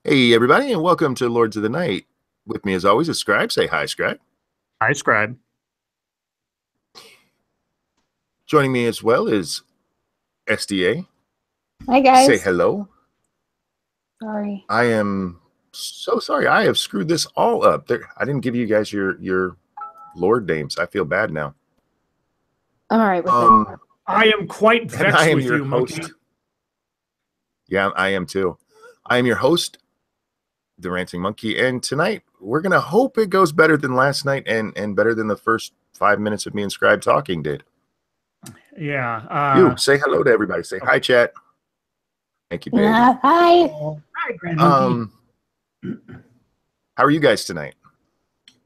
Hey, everybody, and welcome to Lords of the Night. With me, as always, is Scribe. Say hi, Scribe. Hi, Scribe. Joining me as well is SDA. Hi, guys. Say hello. Sorry. I am so sorry. I have screwed this all up. I didn't give you guys your Lord names. I feel bad now. I'm all right with it. I am quite vexed with you, host. Monkey. Yeah, I am too. I am your host, the Ranting Monkey, and tonight we're gonna hope it goes better than last night and better than the first 5 minutes of me and Scribe talking did. Yeah. You say hello to everybody. Say hi, chat. Thank you, baby. Hi. Hi, Grand Monkey. How are you guys tonight?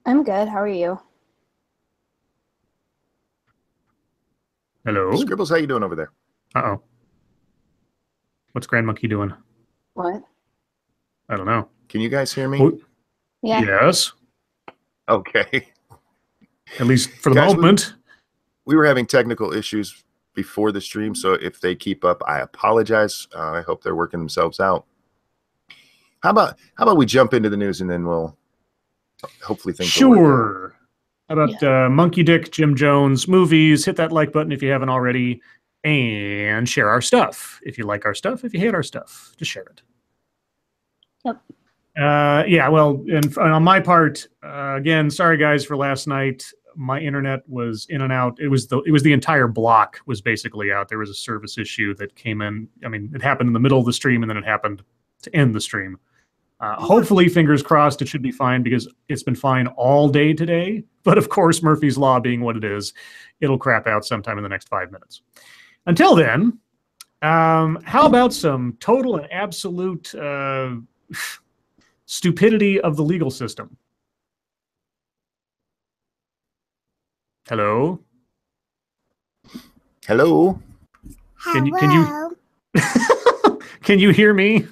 I'm good. How are you? Hello. Scribbles, how you doing over there? Uh-oh. What's Grand Monkey doing? What? I don't know. Can you guys hear me? Oh, Yeah. yes. Okay. At least for the Guys, moment. We were having technical issues before the stream, so if they keep up, I apologize. I hope they're working themselves out. How about we jump into the news and then we'll hopefully things will work out. Sure. How about Monkey Dick, Jim Jones, movies? Hit that like button if you haven't already. And share our stuff. If you like our stuff, if you hate our stuff, just share it. Yep. Yeah, well, and on my part, again, sorry guys for last night. My internet was in and out. It was the entire block was basically out. There was a service issue that came in. I mean, it happened in the middle of the stream, and then it happened to end the stream. Hopefully, fingers crossed, it should be fine because it's been fine all day today. But of course, Murphy's Law being what it is, it'll crap out sometime in the next 5 minutes. Until then, how about some total and absolute stupidity of the legal system? Hello? Hello? Can you can you hear me?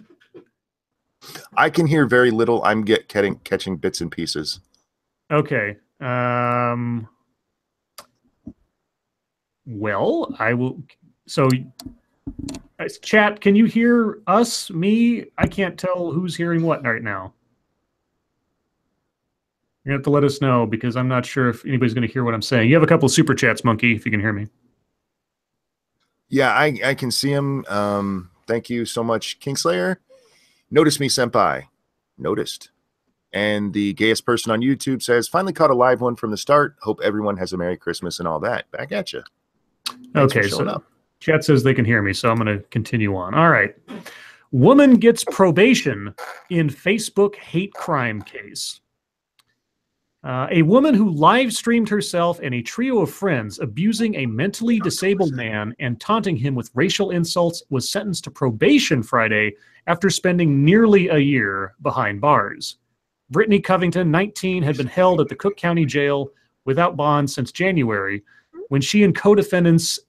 I can hear very little. I'm catching bits and pieces. Okay. Well, I will. So, chat, can you hear us, me? I can't tell who's hearing what right now. You're going to have to let us know because I'm not sure if anybody's going to hear what I'm saying. You have a couple of super chats, Monkey, if you can hear me. Yeah, I can see him. Thank you so much, Kingslayer. Notice me, senpai. Noticed. And the gayest person on YouTube says, finally caught a live one from the start. Hope everyone has a Merry Christmas and all that. Back at you. Thanks okay, so chat says they can hear me, so I'm going to continue on. All right. Woman gets probation in Facebook hate crime case. A woman who live streamed herself and a trio of friends abusing a mentally disabled man and taunting him with racial insults was sentenced to probation Friday after spending nearly a year behind bars. Brittany Covington, 19, had been held at the Cook County Jail without bond since January when she and co-defendants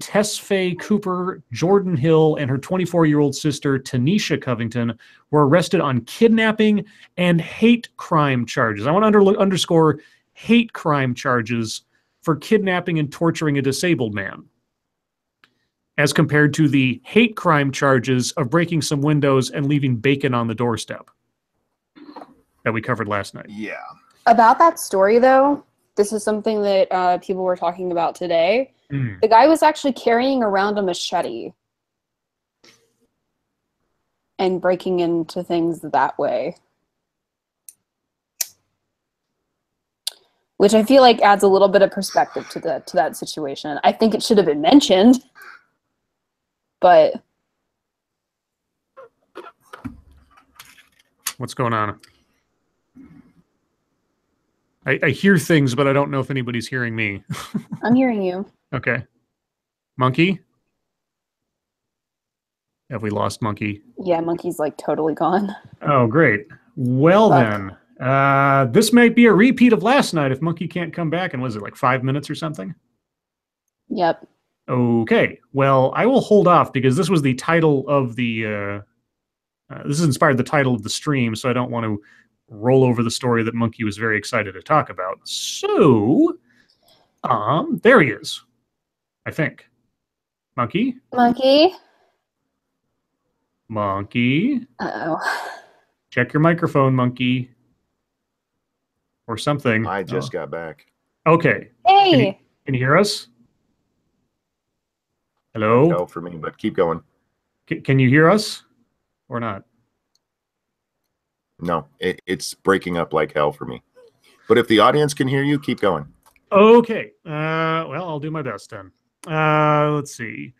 Tesfaye Cooper, Jordan Hill, and her 24-year-old sister, Tanisha Covington, were arrested on kidnapping and hate crime charges. I want to underscore hate crime charges for kidnapping and torturing a disabled man, as compared to the hate crime charges of breaking some windows and leaving bacon on the doorstep that we covered last night. Yeah. About that story, though, this is something that people were talking about today. The guy was actually carrying around a machete and breaking into things that way. Which I feel like adds a little bit of perspective to that situation. I think it should have been mentioned, but... What's going on? I hear things, but I don't know if anybody's hearing me. I'm hearing you. Okay. Monkey? Have we lost Monkey? Yeah, Monkey's like totally gone. Oh, great. Well, then, this might be a repeat of last night if Monkey can't come back. And was it like 5 minutes or something? Yep. Okay. Well, I will hold off because this was the title of the... this has inspired the title of the stream, so I don't want to roll over the story that Monkey was very excited to talk about. So, there he is, I think. Monkey? Monkey? Monkey? Uh-oh. Check your microphone, monkey. Or something. I just got back. Okay. Hey! Can you hear us? Hello? No for me, but keep going. Can you hear us or not? No, it's breaking up like hell for me. But if the audience can hear you, keep going. Okay. Well, I'll do my best then. Let's see.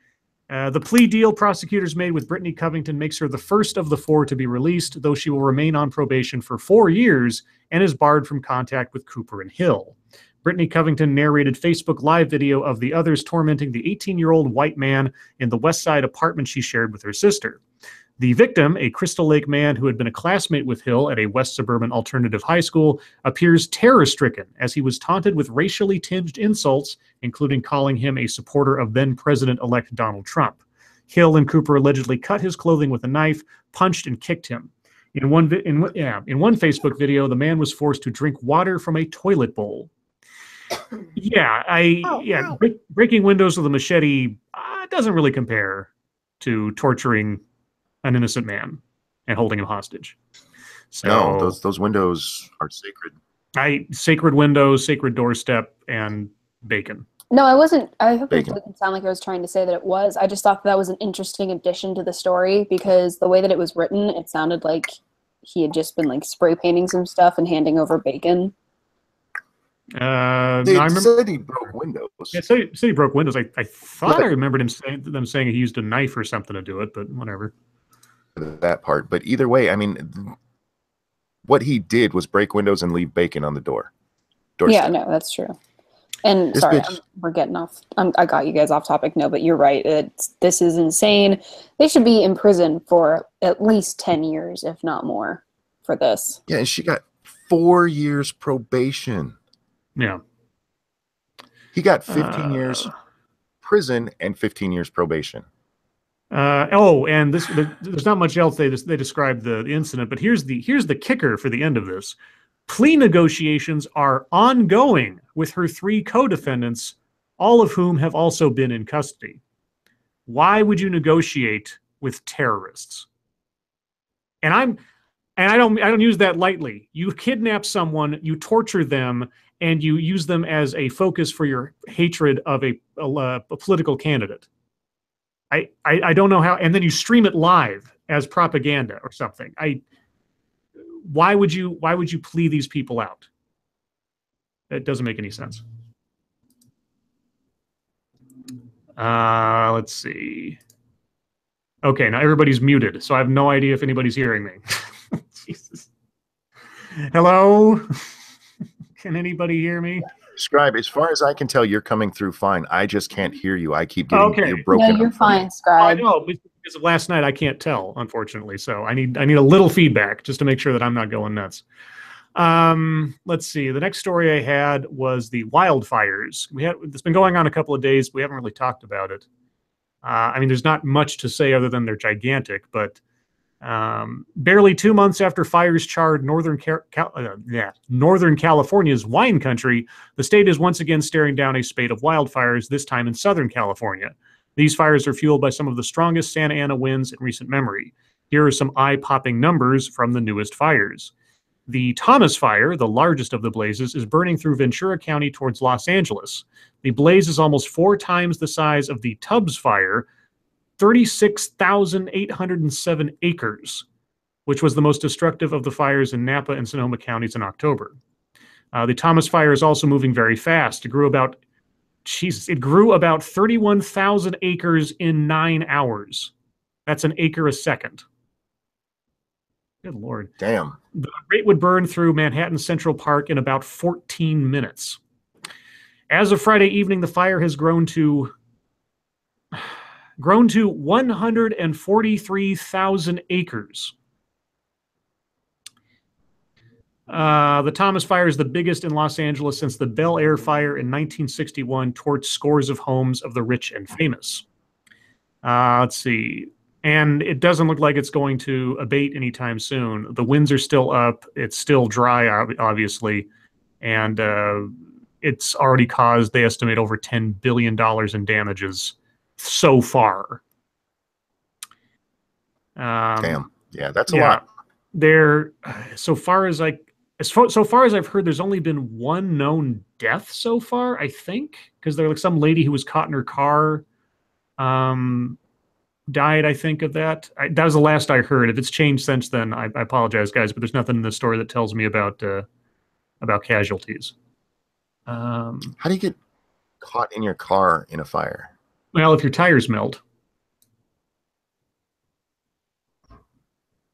The plea deal prosecutors made with Brittany Covington makes her the first of the 4 to be released, though she will remain on probation for 4 years and is barred from contact with Cooper and Hill. Brittany Covington narrated Facebook Live video of the others tormenting the 18-year-old white man in the West Side apartment she shared with her sister. The victim, a Crystal Lake man who had been a classmate with Hill at a West Suburban alternative high school, appears terror-stricken as he was taunted with racially tinged insults, including calling him a supporter of then-President-elect Donald Trump. Hill and Cooper allegedly cut his clothing with a knife, punched and kicked him. In one Facebook video, the man was forced to drink water from a toilet bowl. Breaking windows with a machete doesn't really compare to torturing an innocent man and holding him hostage. So, no, those windows are sacred. Sacred windows, sacred doorstep, and bacon. No, I wasn't. I hope it didn't sound like I was trying to say that it was. I just thought that was an interesting addition to the story because the way that it was written, it sounded like he had just been like spray painting some stuff and handing over bacon. They said he broke windows. Yeah, said he broke windows. I thought I remembered them saying he used a knife or something to do it, but whatever. That part, but either way, I mean, what he did was break windows and leave bacon on the doorstep. Yeah, no, that's true. And sorry, we're getting off. I got you guys off topic. No, but you're right. This is insane. They should be in prison for at least 10 years, if not more, for this. Yeah, and she got 4 years probation. Yeah. He got 15 years prison and 15 years probation. And there's not much else. They describe the incident, but here's the kicker for the end of this. Plea negotiations are ongoing with her 3 co-defendants, all of whom have also been in custody. Why would you negotiate with terrorists? And I don't use that lightly. You kidnap someone, you torture them, and you use them as a focus for your hatred of a political candidate. I don't know how, and then you stream it live as propaganda or something. Why would you plea these people out? It doesn't make any sense. Let's see. Okay, now everybody's muted, so I have no idea if anybody's hearing me. Jesus. Hello? Can anybody hear me? Scribe, as far as I can tell, you're coming through fine. I just can't hear you. I keep getting you're broken. No, you're fine, Scribe. I know, because of last night I can't tell, unfortunately. So I need a little feedback just to make sure that I'm not going nuts. Let's see. The next story I had was the wildfires. It's been going on a couple of days. We haven't really talked about it. I mean, there's not much to say other than they're gigantic, but barely 2 months after fires charred Northern California's wine country, the state is once again staring down a spate of wildfires, this time in Southern California. These fires are fueled by some of the strongest Santa Ana winds in recent memory. Here are some eye-popping numbers from the newest fires. The Thomas Fire, the largest of the blazes, is burning through Ventura County towards Los Angeles. The blaze is almost 4 times the size of the Tubbs Fire, 36,807 acres, which was the most destructive of the fires in Napa and Sonoma counties in October. The Thomas Fire is also moving very fast. It grew about 31,000 acres in 9 hours. That's an acre a second. Good Lord. Damn. The rate would burn through Manhattan Central Park in about 14 minutes. As of Friday evening, the fire has grown to 143,000 acres. The Thomas Fire is the biggest in Los Angeles since the Bel Air Fire in 1961 torched scores of homes of the rich and famous. Let's see. And it doesn't look like it's going to abate anytime soon. The winds are still up. It's still dry, obviously. And it's already caused, they estimate, over $10 billion in damages so far. Damn. Yeah, that's a lot. so far as I've heard, there's only been one known death so far, I think, because there's like some lady who was caught in her car, died, I think, of that. That was the last I heard. If it's changed since then, I apologize, guys, but there's nothing in this story that tells me about casualties. How do you get caught in your car in a fire? Well, if your tires melt,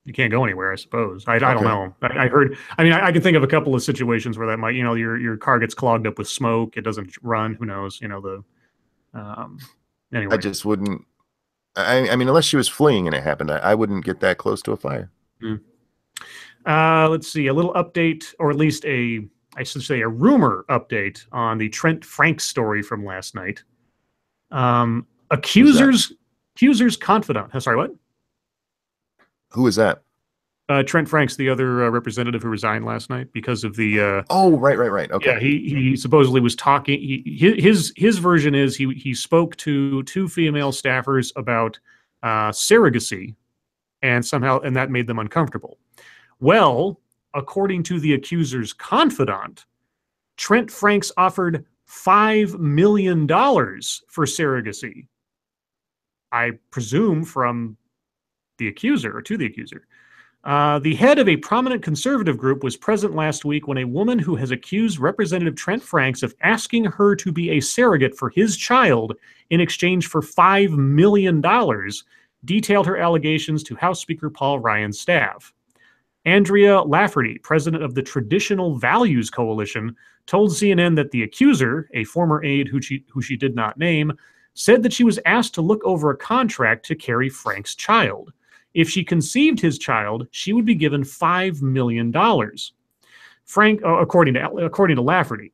you can't go anywhere, I suppose. I don't know. I heard. I mean, I can think of a couple of situations where that might, your car gets clogged up with smoke. It doesn't run. Who knows? Anyway, I just wouldn't. I mean, unless she was fleeing and it happened, I wouldn't get that close to a fire. Let's see, a little update, or at least I should say a rumor update on the Trent Franks story from last night. Accuser's confidant. Sorry, what? Who is that? Trent Franks, the other representative who resigned last night because of the. Oh, right. Okay. Yeah, he supposedly was talking. His version is he spoke to two female staffers about surrogacy, and that made them uncomfortable. Well, according to the accuser's confidant, Trent Franks offered $5 million for surrogacy. I presume from the accuser, or to the accuser. The head of a prominent conservative group was present last week when a woman who has accused Representative Trent Franks of asking her to be a surrogate for his child in exchange for $5 million detailed her allegations to House Speaker Paul Ryan's staff. Andrea Lafferty, president of the Traditional Values Coalition, told CNN that the accuser, a former aide who she did not name, said that she was asked to look over a contract to carry Frank's child. If she conceived his child, she would be given $5 million. According to Lafferty.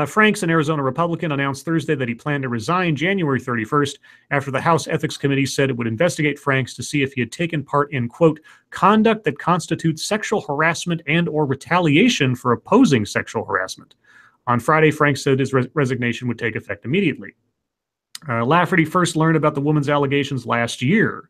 Franks, an Arizona Republican, announced Thursday that he planned to resign January 31st after the House Ethics Committee said it would investigate Franks to see if he had taken part in, quote, conduct that constitutes sexual harassment and or retaliation for opposing sexual harassment. On Friday, Franks said his resignation would take effect immediately. Lafferty first learned about the woman's allegations last year.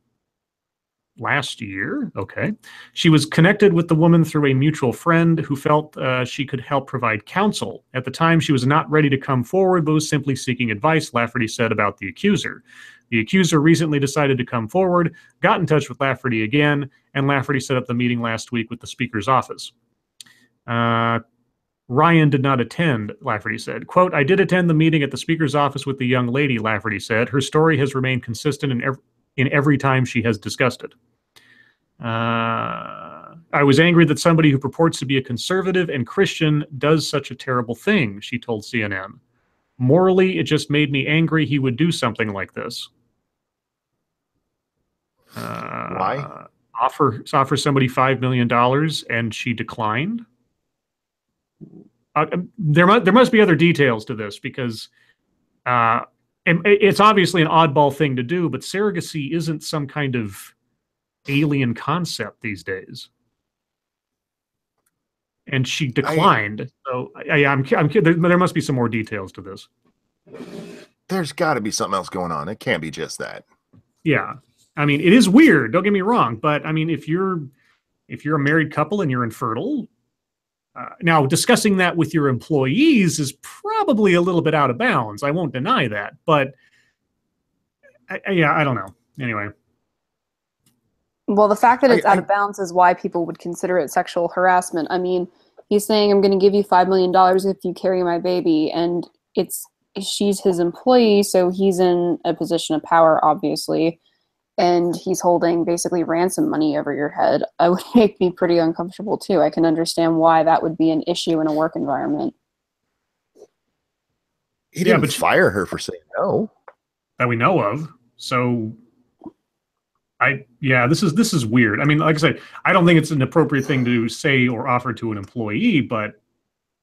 Okay. She was connected with the woman through a mutual friend who felt she could help provide counsel. At the time, she was not ready to come forward, but was simply seeking advice, Lafferty said about the accuser. The accuser recently decided to come forward, got in touch with Lafferty again, and Lafferty set up the meeting last week with the Speaker's office. Ryan did not attend, Lafferty said. Quote, I did attend the meeting at the Speaker's office with the young lady, Lafferty said. Her story has remained consistent in every time she has discussed it. I was angry that somebody who purports to be a conservative and Christian does such a terrible thing, she told CNN. Morally, it just made me angry he would do something like this. Why? Offer somebody $5 million and she declined? There must be other details to this because it's obviously an oddball thing to do, but surrogacy isn't some kind of alien concept these days. And she declined. There must be some more details to this. There's got to be something else going on. It can't be just that. Yeah. I mean, it is weird. Don't get me wrong. But I mean, if you're a married couple and you're infertile, now discussing that with your employees is probably a little bit out of bounds. I won't deny that. But I don't know. Anyway. Well, the fact that it's out of bounds is why people would consider it sexual harassment. I mean, he's saying, I'm going to give you $5 million if you carry my baby. And she's his employee, so he's in a position of power, obviously. And he's holding basically ransom money over your head. It would make me pretty uncomfortable, too. I can understand why that would be an issue in a work environment. He didn't fire her for saying no. That we know of. So... this is weird. I mean, like I said, I don't think it's an appropriate thing to say or offer to an employee, but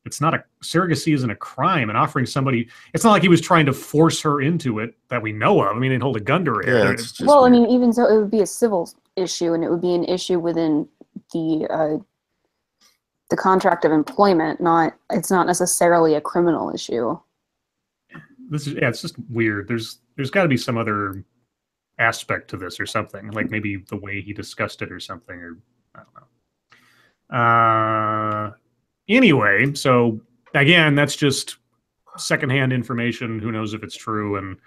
it's not surrogacy isn't a crime, and offering somebody, it's not like he was trying to force her into it that we know of. I mean, they'd hold a gun to her head. Well, weird. I mean, even so, it would be a civil issue, and it would be an issue within the contract of employment. It's not necessarily a criminal issue. It's just weird. There's got to be some other aspect to this or something, like maybe the way he discussed it or something, or I don't know. Anyway, so again, that's just secondhand information. Who knows if it's true and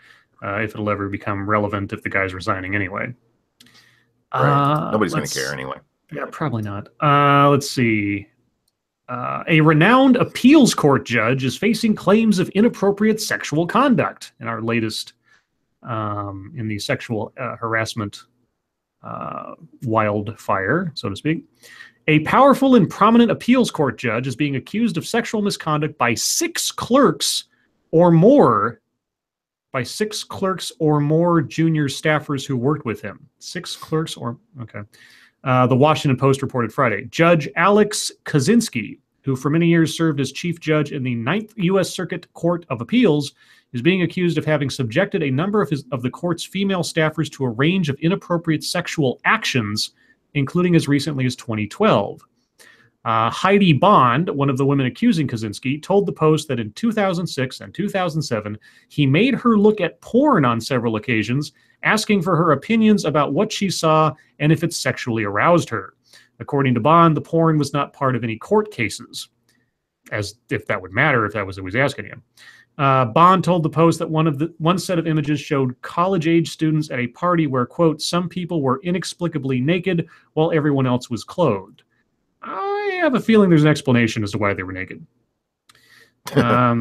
if it'll ever become relevant if the guy's resigning anyway. Right. Nobody's going to care anyway. Yeah, probably not. Let's see. A renowned appeals court judge is facing claims of inappropriate sexual conduct in our latest in the sexual harassment wildfire, so to speak. A powerful and prominent appeals court judge is being accused of sexual misconduct by 6 clerks or more junior staffers who worked with him. 6 clerks or, okay. The Washington Post reported Friday. Judge Alex Kaczynski, who for many years served as chief judge in the 9th U.S. Circuit Court of Appeals, is being accused of having subjected a number of the court's female staffers to a range of inappropriate sexual actions, including as recently as 2012. Heidi Bond, one of the women accusing Kaczynski, told the Post that in 2006 and 2007, he made her look at porn on several occasions, asking for her opinions about what she saw and if it sexually aroused her. According to Bond, the porn was not part of any court cases, as if that would matter if that was what he was asking him. Bond told the Post that one set of images showed college-age students at a party where, quote, some people were inexplicably naked while everyone else was clothed. I have a feeling there's an explanation as to why they were naked. But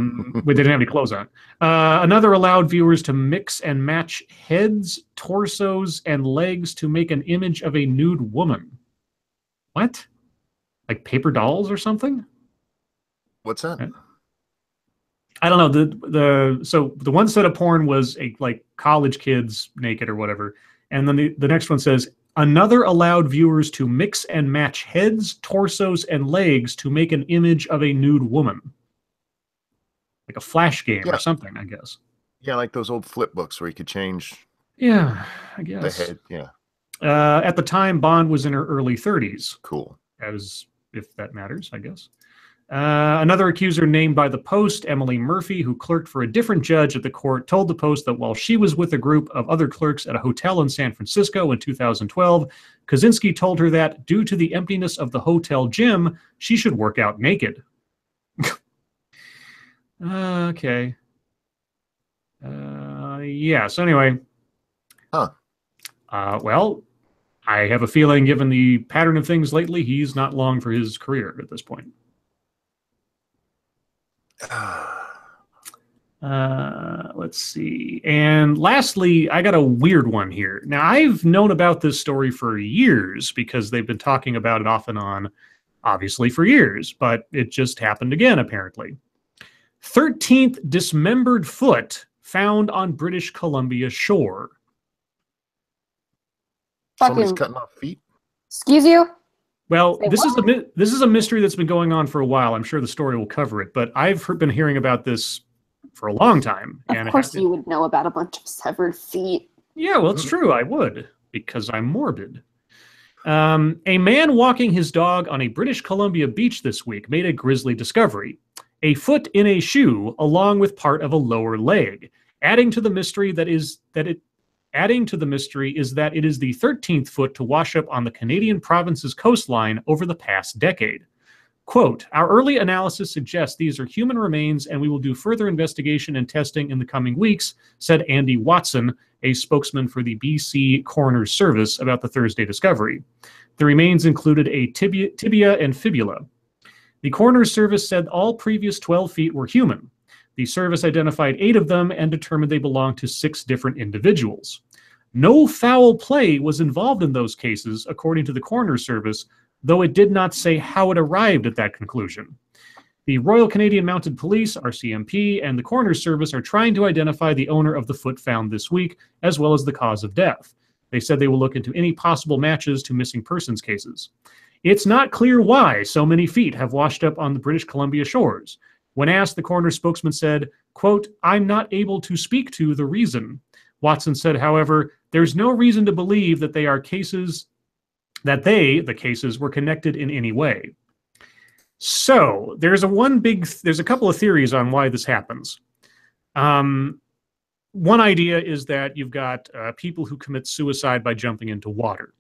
they didn't have any clothes on. Another allowed viewers to mix and match heads, torsos, and legs to make an image of a nude woman. What? Like paper dolls or something? What's that? I don't know. So the one set of porn was like college kids naked or whatever, and then the next one says another allowed viewers to mix and match heads, torsos, and legs to make an image of a nude woman, like a flash game or something, I guess. Yeah, like those old flip books where you could change. Yeah, I guess. The head, yeah. At the time, Bond was in her early 30s. Cool. As if that matters, I guess. Another accuser named by the Post, Emily Murphy, who clerked for a different judge at the court, told the Post that while she was with a group of other clerks at a hotel in San Francisco in 2012, Kaczynski told her that due to the emptiness of the hotel gym, she should work out naked. Okay. Yeah, so anyway. Well, I have a feeling, given the pattern of things lately, he's not long for his career at this point. Let's see. And lastly, I got a weird one here. Now, I've known about this story for years because they've been talking about it off and on, obviously, for years, but it just happened again, apparently. 13th dismembered foot found on British Columbia shore. Somebody's cutting off feet? Excuse you? Well, this is a mystery that's been going on for a while. I'm sure the story will cover it, but I've been hearing about this for a long time. Of course you would know about a bunch of severed feet. Yeah, well, it's true. I would, because I'm morbid. A man walking his dog on a British Columbia beach this week made a grisly discovery. A foot in a shoe, along with part of a lower leg. Adding to the mystery is that it is the 13th foot to wash up on the Canadian province's coastline over the past decade. Quote, our early analysis suggests these are human remains and we will do further investigation and testing in the coming weeks, said Andy Watson, a spokesman for the BC Coroner's Service, about the Thursday discovery. The remains included a tibia and fibula. The Coroner's Service said all previous 12 feet were human. The service identified 8 of them and determined they belonged to 6 different individuals. No foul play was involved in those cases, according to the Coroner's Service, though it did not say how it arrived at that conclusion. The Royal Canadian Mounted Police, RCMP, and the Coroner's Service are trying to identify the owner of the foot found this week, as well as the cause of death. They said they will look into any possible matches to missing persons cases. It's not clear why so many feet have washed up on the British Columbia shores. When asked, the coroner's spokesman said, quote, I'm not able to speak to the reason. Watson said, however, there's no reason to believe that the cases, were connected in any way. So there's a couple of theories on why this happens. One idea is that you've got people who commit suicide by jumping into water.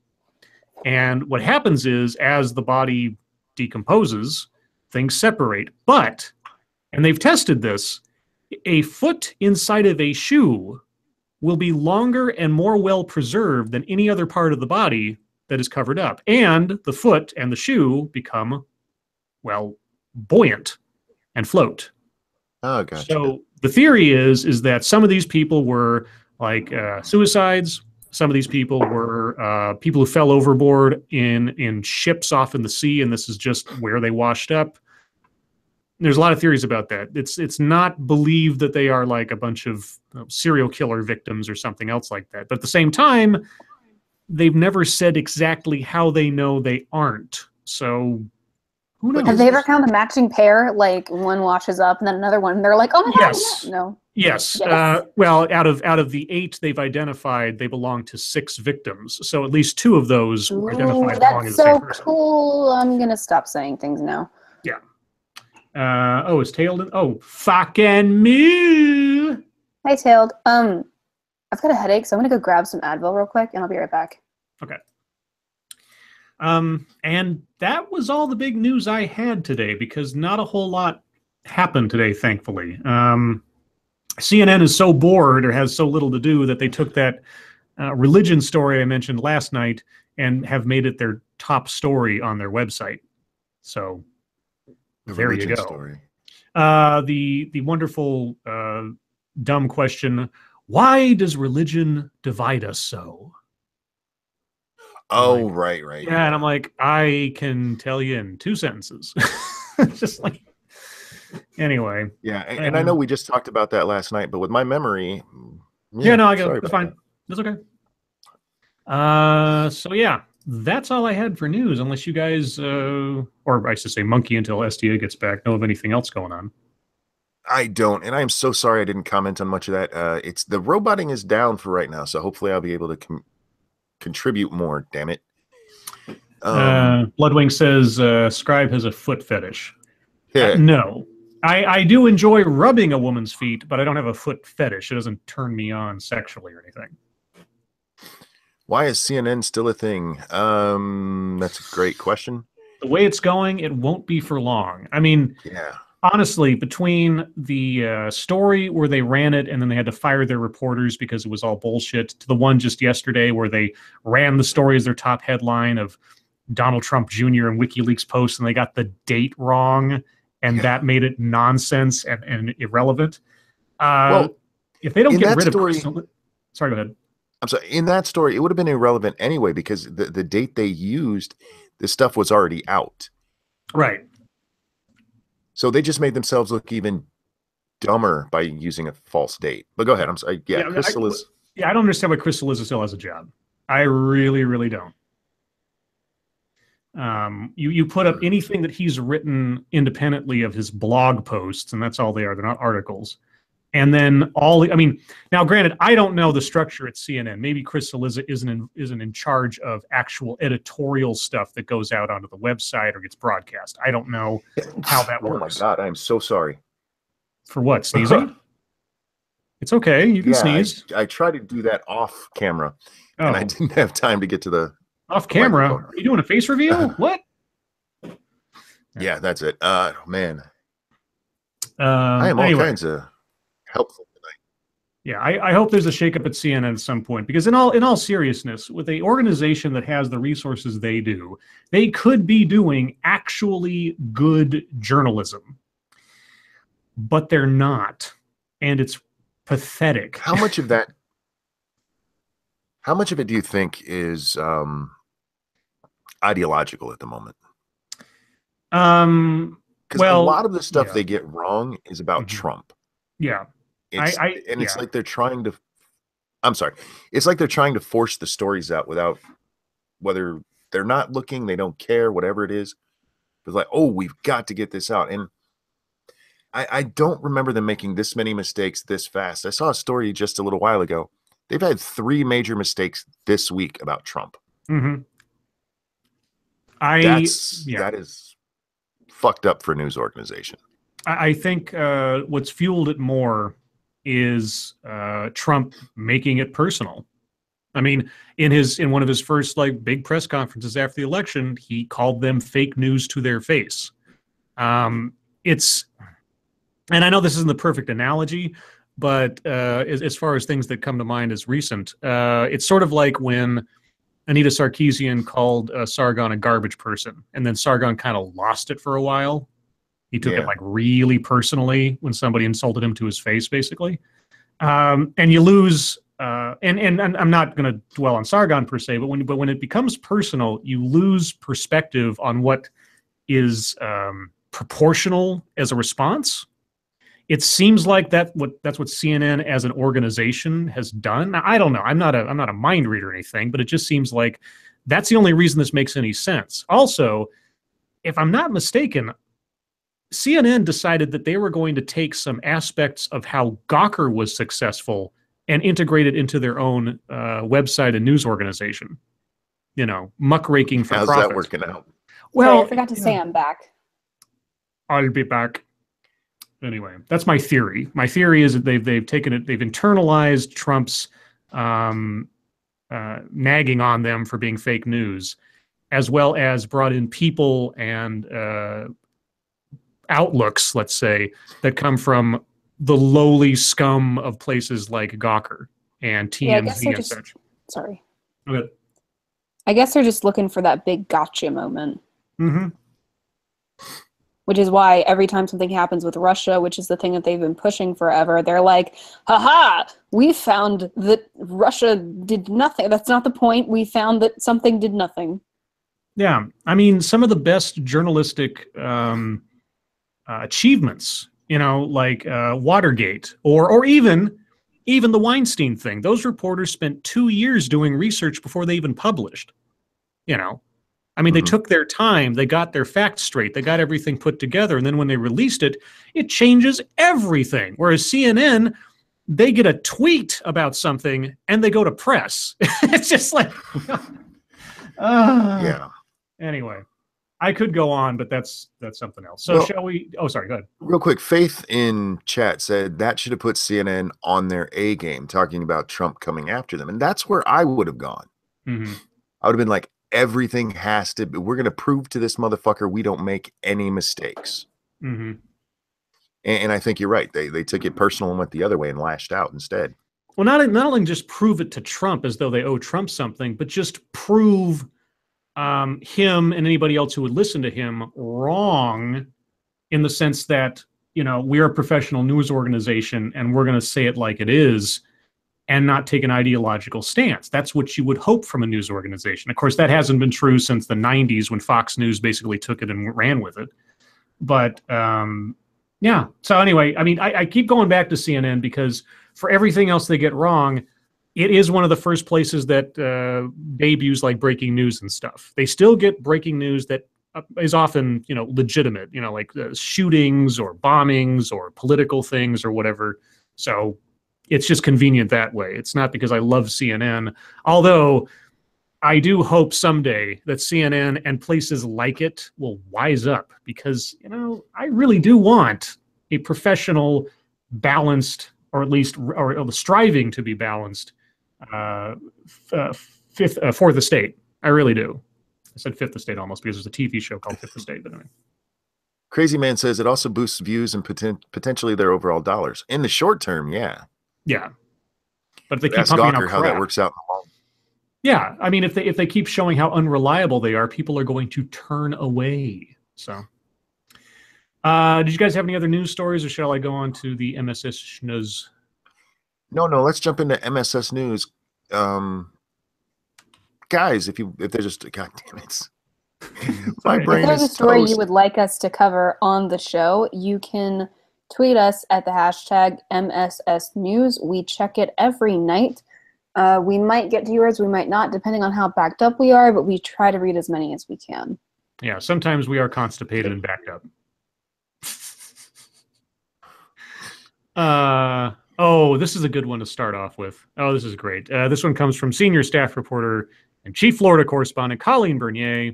And what happens is, as the body decomposes, things separate. But, and they've tested this, a foot inside of a shoe will be longer and more well preserved than any other part of the body that is covered up. And the foot and the shoe become, well, buoyant and float. Oh, gotcha. So the theory is that some of these people were like suicides. Some of these people were people who fell overboard in ships off in the sea, and this is just where they washed up. There's a lot of theories about that. It's not believed that they are like a bunch of serial killer victims or something else like that. But at the same time, they've never said exactly how they know they aren't. So who knows? Have they ever found a matching pair? Like one washes up and then another one. They're like, oh my god, no. Yes. Well, out of the 8 they've identified, they belong to 6 victims. So at least 2 of those were identified belonging to the same person. That's so cool. I'm gonna stop saying things now. Yeah. Oh, is Tailed? Oh, fucking me. Hi, Tailed. I've got a headache, so I'm gonna go grab some Advil real quick, and I'll be right back. Okay. And that was all the big news I had today, because not a whole lot happened today, thankfully. CNN is so bored or has so little to do that they took that religion story I mentioned last night and have made it their top story on their website. So there you go. Story. The wonderful dumb question: why does religion divide us so? Oh, like, right. Yeah, and I'm like, I can tell you in 2 sentences. Just like, anyway. Yeah, and I know we just talked about that last night, but with my memory, I go, it's fine. That's okay. So yeah, that's all I had for news, unless you guys, or I should say monkey until SDA gets back, know of anything else going on. I don't, and I'm so sorry I didn't comment on much of that. It's the roboting is down for right now, so hopefully I'll be able to contribute more. Damn it. Bloodwing says Scribe has a foot fetish. Yeah. No. I do enjoy rubbing a woman's feet, but I don't have a foot fetish. It doesn't turn me on sexually or anything. Why is CNN still a thing? That's a great question. The way it's going, it won't be for long. I mean, yeah. Honestly, between the story where they ran it and then they had to fire their reporters because it was all bullshit, to the one just yesterday where they ran the story as their top headline of Donald Trump Jr. and WikiLeaks posts, and they got the date wrong, and that made it nonsense and irrelevant. Well, if they don't get rid story, of... Sorry, go ahead. I'm sorry. In that story, it would have been irrelevant anyway because the date they used, this stuff was already out. Right. So they just made themselves look even dumber by using a false date. But go ahead. I'm sorry. Yeah, Crystal is... Yeah, I don't understand why Crystal Liza still has a job. I really, really don't. You put up anything that he's written independently of his blog posts, and that's all they are. They're not articles. And then now granted, I don't know the structure at CNN. Maybe Crystal Liza isn't in charge of actual editorial stuff that goes out onto the website or gets broadcast. I don't know how that works. Oh my God, I am so sorry. For what, sneezing? It's okay, you can sneeze. I tried to do that off camera, and I didn't have time to get to the off camera. Microphone. Are you doing a face reveal? What? Yeah, that's it. Man, I am all kinds of helpful tonight. Yeah, I hope there's a shakeup at CNN at some point, because in all seriousness, with an organization that has the resources they do, they could be doing actually good journalism, but they're not, and it's pathetic. How much of it do you think is ideological at the moment? Because a lot of the stuff they get wrong is about Trump. Yeah. It's like they're trying to... I'm sorry. It's like they're trying to force the stories out without... Whether they're not looking, they don't care, whatever it is. It's like, oh, we've got to get this out. And I don't remember them making this many mistakes this fast. I saw a story just a little while ago. They've had 3 major mistakes this week about Trump. Mm-hmm. That is fucked up for a news organization. I think what's fueled it more is Trump making it personal. I mean, in one of his first like big press conferences after the election, he called them fake news to their face. It's, and I know this isn't the perfect analogy, but as far as things that come to mind as recent, it's sort of like when Anita Sarkeesian called Sargon a garbage person, and then Sargon kind of lost it for a while. He took it like really personally when somebody insulted him to his face, basically. And you lose, and I'm not going to dwell on Sargon per se, but when it becomes personal, you lose perspective on what is proportional as a response. It seems like that's what CNN as an organization has done. Now, I don't know. I'm not a mind reader or anything, but it just seems like that's the only reason this makes any sense. Also, if I'm not mistaken, CNN decided that they were going to take some aspects of how Gawker was successful and integrate it into their own website and news organization. You know, muckraking for profit. How's that working out? Well, sorry, I forgot to say I'm back. I'll be back. Anyway, that's my theory. My theory is that they've taken it, they've internalized Trump's nagging on them for being fake news, as well as brought in people and outlooks, let's say, that come from the lowly scum of places like Gawker and TMZ and such. Sorry. Okay. I guess they're just looking for that big gotcha moment. Mm-hmm. Which is why every time something happens with Russia, which is the thing that they've been pushing forever, they're like, haha, we found that Russia did nothing. That's not the point. We found that something did nothing. Yeah. I mean, some of the best journalistic achievements, you know, like Watergate or even the Weinstein thing. Those reporters spent 2 years doing research before they even published, you know. I mean, they took their time, they got their facts straight, they got everything put together, and then when they released it, it changes everything. Whereas CNN, they get a tweet about something, and they go to press. It's just like... yeah. Anyway, I could go on, but that's something else. So shall we... Oh, sorry, go ahead. Real quick, Faith in chat said that should have put CNN on their A game, talking about Trump coming after them. And that's where I would have gone. Mm-hmm. I would have been like, everything has to be, we're going to prove to this motherfucker we don't make any mistakes. Mm-hmm. And I think you're right. They took it personal and went the other way and lashed out instead. Well, not only just prove it to Trump as though they owe Trump something, but just prove him and anybody else who would listen to him wrong, in the sense that, you know, we're a professional news organization and we're going to say it like it is and not take an ideological stance. That's what you would hope from a news organization. Of course, that hasn't been true since the 90s when Fox News basically took it and ran with it. But yeah, so anyway, I mean, I keep going back to CNN because for everything else they get wrong, it is one of the first places that debuts like breaking news and stuff. They still get breaking news that is often, you know, legitimate, you know, like shootings or bombings or political things or whatever. So it's just convenient that way. It's not because I love CNN, although I do hope someday that CNN and places like it will wise up, because, you know, I really do want a professional, balanced, or at least or striving to be balanced fourth estate. I really do. I said fifth estate almost because there's a TV show called Fifth Estate. But anyway. Crazy Man says it also boosts views and potentially their overall dollars. In the short term, yeah. Yeah. But if they keep pumping out crap, how that works out. Yeah, I mean, if they keep showing how unreliable they are, people are going to turn away. So, did you guys have any other news stories, or shall I go on to the MSS Schnuz? No, let's jump into MSS News. Guys, if there's just, God damn it. My brain if there's a story you would like us to cover on the show, you can tweet us at the hashtag MSS News. We check it every night. We might get to yours, we might not, depending on how backed up we are, but we try to read as many as we can. Yeah, sometimes we are constipated and backed up. Oh, this is a good one to start off with. Oh, this is great. This one comes from senior staff reporter and chief Florida correspondent Colleen Bernier.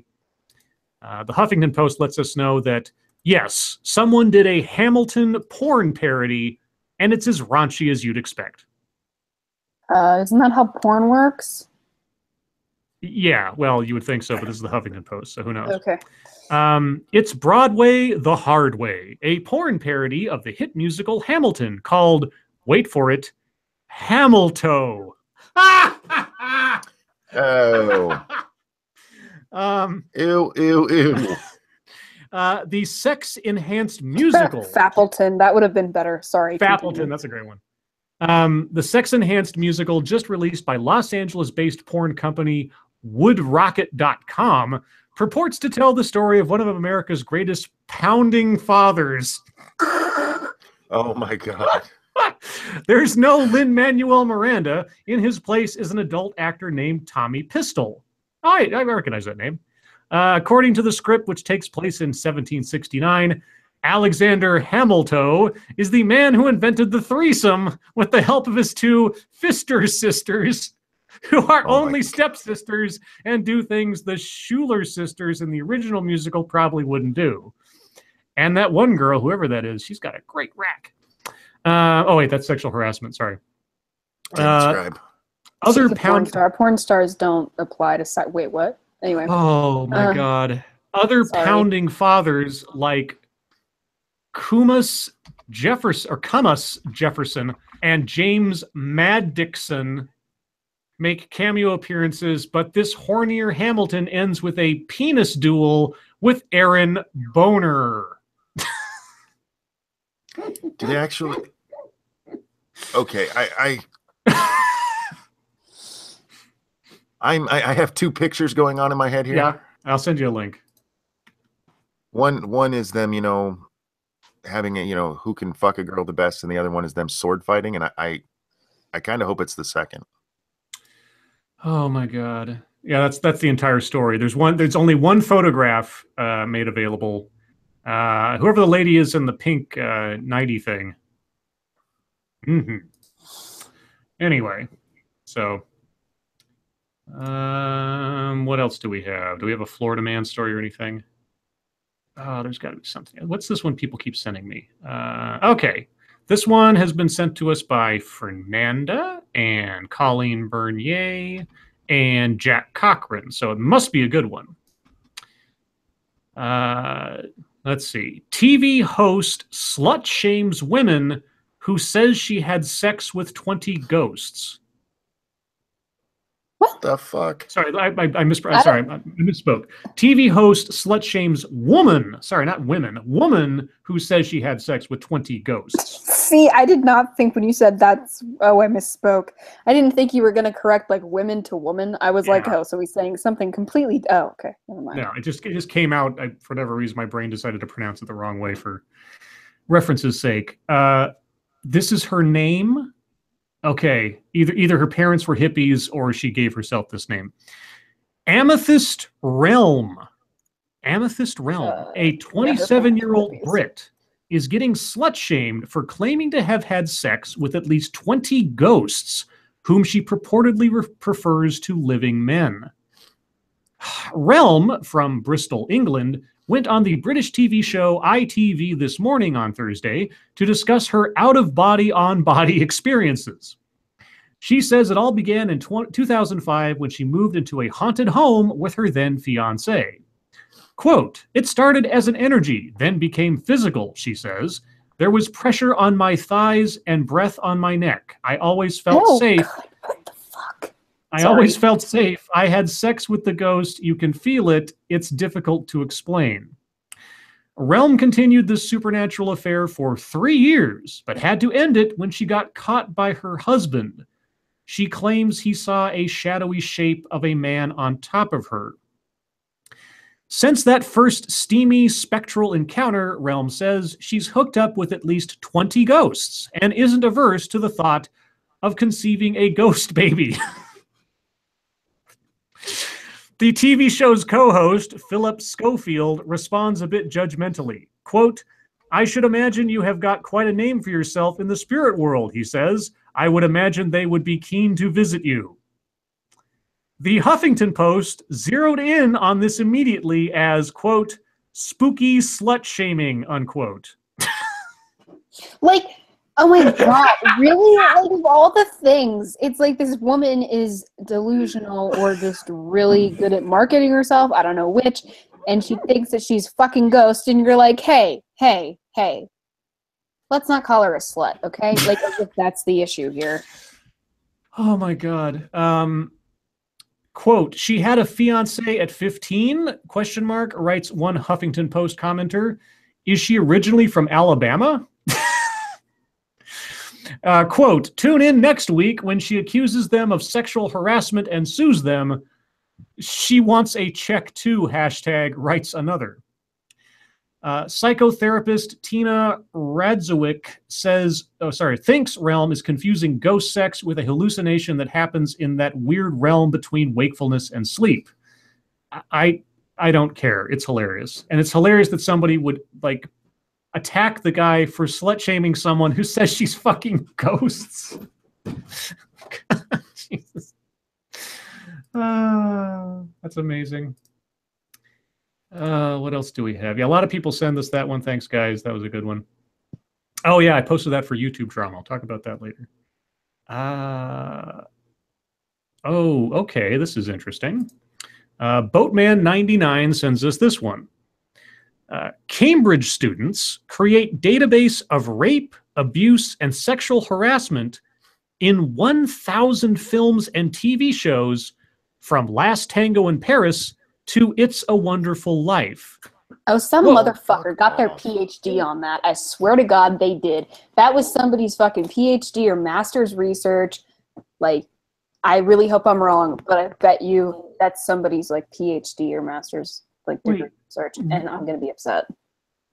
The Huffington Post lets us know that, yes, someone did a Hamilton porn parody, and it's as raunchy as you'd expect. Isn't that how porn works? Yeah, well, you would think so, but this is the Huffington Post, so who knows? Okay. It's Broadway the Hard Way, a porn parody of the hit musical Hamilton called, wait for it, Hamilton. Oh. Ew, ew, ew. The sex-enhanced musical. Fappleton. That would have been better. Sorry. Fappleton, that's a great one. The sex-enhanced musical just released by Los Angeles-based porn company WoodRocket.com purports to tell the story of one of America's greatest pounding fathers. Oh my God. There's no Lin-Manuel Miranda. In his place is an adult actor named Tommy Pistol. I recognize that name. According to the script, which takes place in 1769, Alexander Hamilton is the man who invented the threesome with the help of his two Pfister sisters, who are only stepsisters and do things the Schuler sisters in the original musical probably wouldn't do. And that one girl, whoever that is, she's got a great rack. Oh, wait, that's sexual harassment. Sorry. Scribe. Other porn stars don't apply to wait, what? Anyway. Oh my God. Other pounding fathers like Cumas Jefferson and James Maddickson make cameo appearances, but this hornier Hamilton ends with a penis duel with Aaron Boner. Do they actually? Okay, I have two pictures going on in my head here. Yeah, I'll send you a link. One is them, having a, who can fuck a girl the best, and the other one is them sword fighting, and I kind of hope it's the second. Oh my God. Yeah, that's the entire story. There's only one photograph made available. Whoever the lady is in the pink nighty thing. Anyway, so what else do we have? Do we have a Florida man story or anything? Oh, there's got to be something. What's this one people keep sending me? Okay. This one has been sent to us by Fernanda and Colleen Bernier and Jack Cochran, so it must be a good one. Let's see. TV host slut shames women who says she had sex with 20 ghosts. What the fuck? Sorry, I misspoke. TV host slut shames woman. Sorry, not women. Woman who says she had sex with 20 ghosts. See, I did not think when you said that's. Oh, I misspoke. I didn't think you were going to correct like women to woman. I was like, oh, so he's saying something completely. Oh, okay, never mind. No, it just came out. For whatever reason, my brain decided to pronounce it the wrong way for reference's sake. This is her name. Okay, either her parents were hippies or she gave herself this name. Amethyst Realm. Amethyst Realm, a 27-year-old Brit, is getting slut-shamed for claiming to have had sex with at least 20 ghosts, whom she purportedly prefers to living men. Realm, from Bristol, England, went on the British TV show ITV This Morning on Thursday to discuss her out-of-body, on-body experiences. She says it all began in 2005 when she moved into a haunted home with her then-fiancé. Quote, "It started as an energy, then became physical," she says. "There was pressure on my thighs and breath on my neck. I always felt safe. God, what the fuck? I always felt safe. I had sex with the ghost. You can feel it. It's difficult to explain." Realm continued this supernatural affair for 3 years, but had to end it when she got caught by her husband. She claims he saw a shadowy shape of a man on top of her. Since that first steamy, spectral encounter, Realm says, she's hooked up with at least 20 ghosts and isn't averse to the thought of conceiving a ghost baby. The TV show's co-host, Philip Schofield, responds a bit judgmentally. Quote, "I should imagine you have got quite a name for yourself in the spirit world," he says. "I would imagine they would be keen to visit you." The Huffington Post zeroed in on this immediately as, quote, "spooky slut shaming," unquote. Like, Oh my god, really? Like, of all the things, it's like this woman is delusional or just really good at marketing herself. I don't know which. And she thinks that she's fucking Ghost, and you're like, hey, let's not call her a slut, okay? Like, as if that's the issue here. Oh my god. Quote, she had a fiance at 15, question mark, writes one Huffington Post commenter. Is she originally from Alabama? Quote, tune in next week when she accuses them of sexual harassment and sues them. She wants a check too, hashtag, writes another. Psychotherapist Tina Radzowick thinks realm is confusing ghost sex with a hallucination that happens in that weird realm between wakefulness and sleep. I don't care. It's hilarious. And it's hilarious that somebody would like attack the guy for slut shaming someone who says she's fucking ghosts. Jesus. That's amazing. What else do we have? Yeah, a lot of people send us that one. Thanks, guys. That was a good one. Oh, yeah, I posted that for YouTube Drama. I'll talk about that later. Oh, okay. This is interesting. Boatman99 sends us this one. Cambridge students create database of rape, abuse, and sexual harassment in 1,000 films and TV shows from Last Tango in Paris to It's a Wonderful Life. Oh, some motherfucker got their PhD on that. I swear to God they did. That was somebody's fucking PhD or master's research. Like, I really hope I'm wrong, but I bet you that's somebody's like PhD or master's like degree research, and I'm gonna be upset.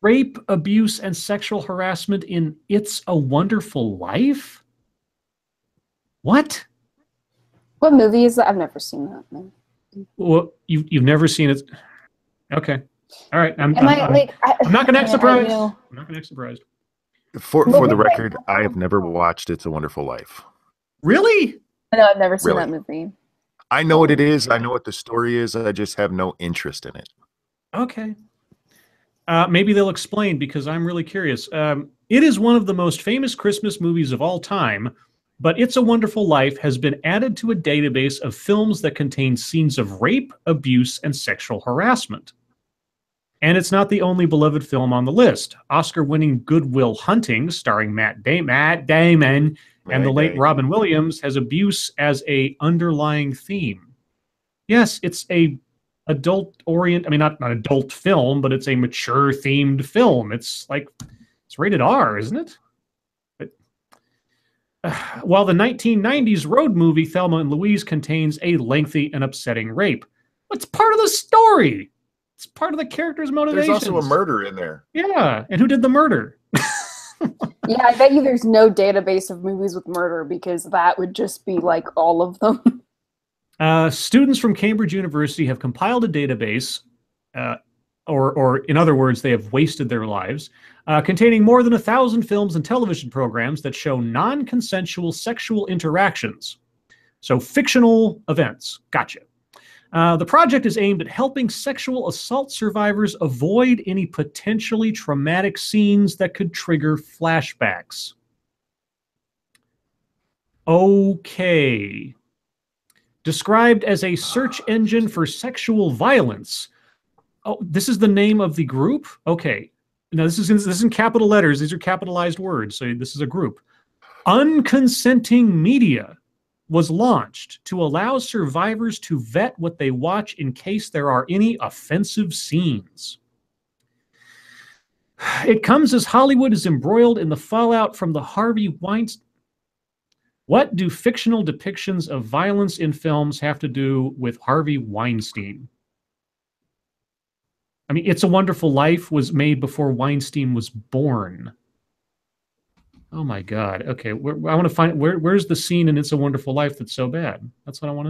Rape, abuse, and sexual harassment in It's a Wonderful Life? What? What movie is that? I've never seen that. Man. Well, you've never seen it. Okay. All right. I'm not going to act surprised. I'm not going to act surprised. For the record, I have never watched It's a Wonderful Life. Really? I know, I've never seen that movie. I know what it is. I know what the story is. I just have no interest in it. Okay. Maybe they'll explain because I'm really curious. It is one of the most famous Christmas movies of all time, but It's a Wonderful Life has been added to a database of films that contain scenes of rape, abuse, and sexual harassment. And it's not the only beloved film on the list. Oscar-winning Good Will Hunting, starring Matt Damon, and the late Robin Williams, has abuse as a underlying theme. Yes, it's a not adult film, but it's a mature themed film. It's rated R, isn't it? While the 1990s road movie Thelma and Louise contains a lengthy and upsetting rape. It's part of the story. It's part of the character's motivation. There's also a murder in there. Yeah, and who did the murder? Yeah, I bet you there's no database of movies with murder because that would just be like all of them. Students from Cambridge University have compiled a database, or in other words, they have wasted their lives, containing more than 1,000 films and television programs that show non-consensual sexual interactions. So fictional events. Gotcha. The project is aimed at helping sexual assault survivors avoid any potentially traumatic scenes that could trigger flashbacks. Okay. Described as a search engine for sexual violence. Oh, this is the name of the group? Okay. Now, this is in capital letters. These are capitalized words, so this is a group. Unconsenting Media was launched to allow survivors to vet what they watch in case there are any offensive scenes. It comes as Hollywood is embroiled in the fallout from the Harvey Weinstein. What do fictional depictions of violence in films have to do with Harvey Weinstein? I mean, It's a Wonderful Life was made before Weinstein was born. Oh my God. Okay, I want to find where's the scene in It's a Wonderful Life that's so bad? That's what I want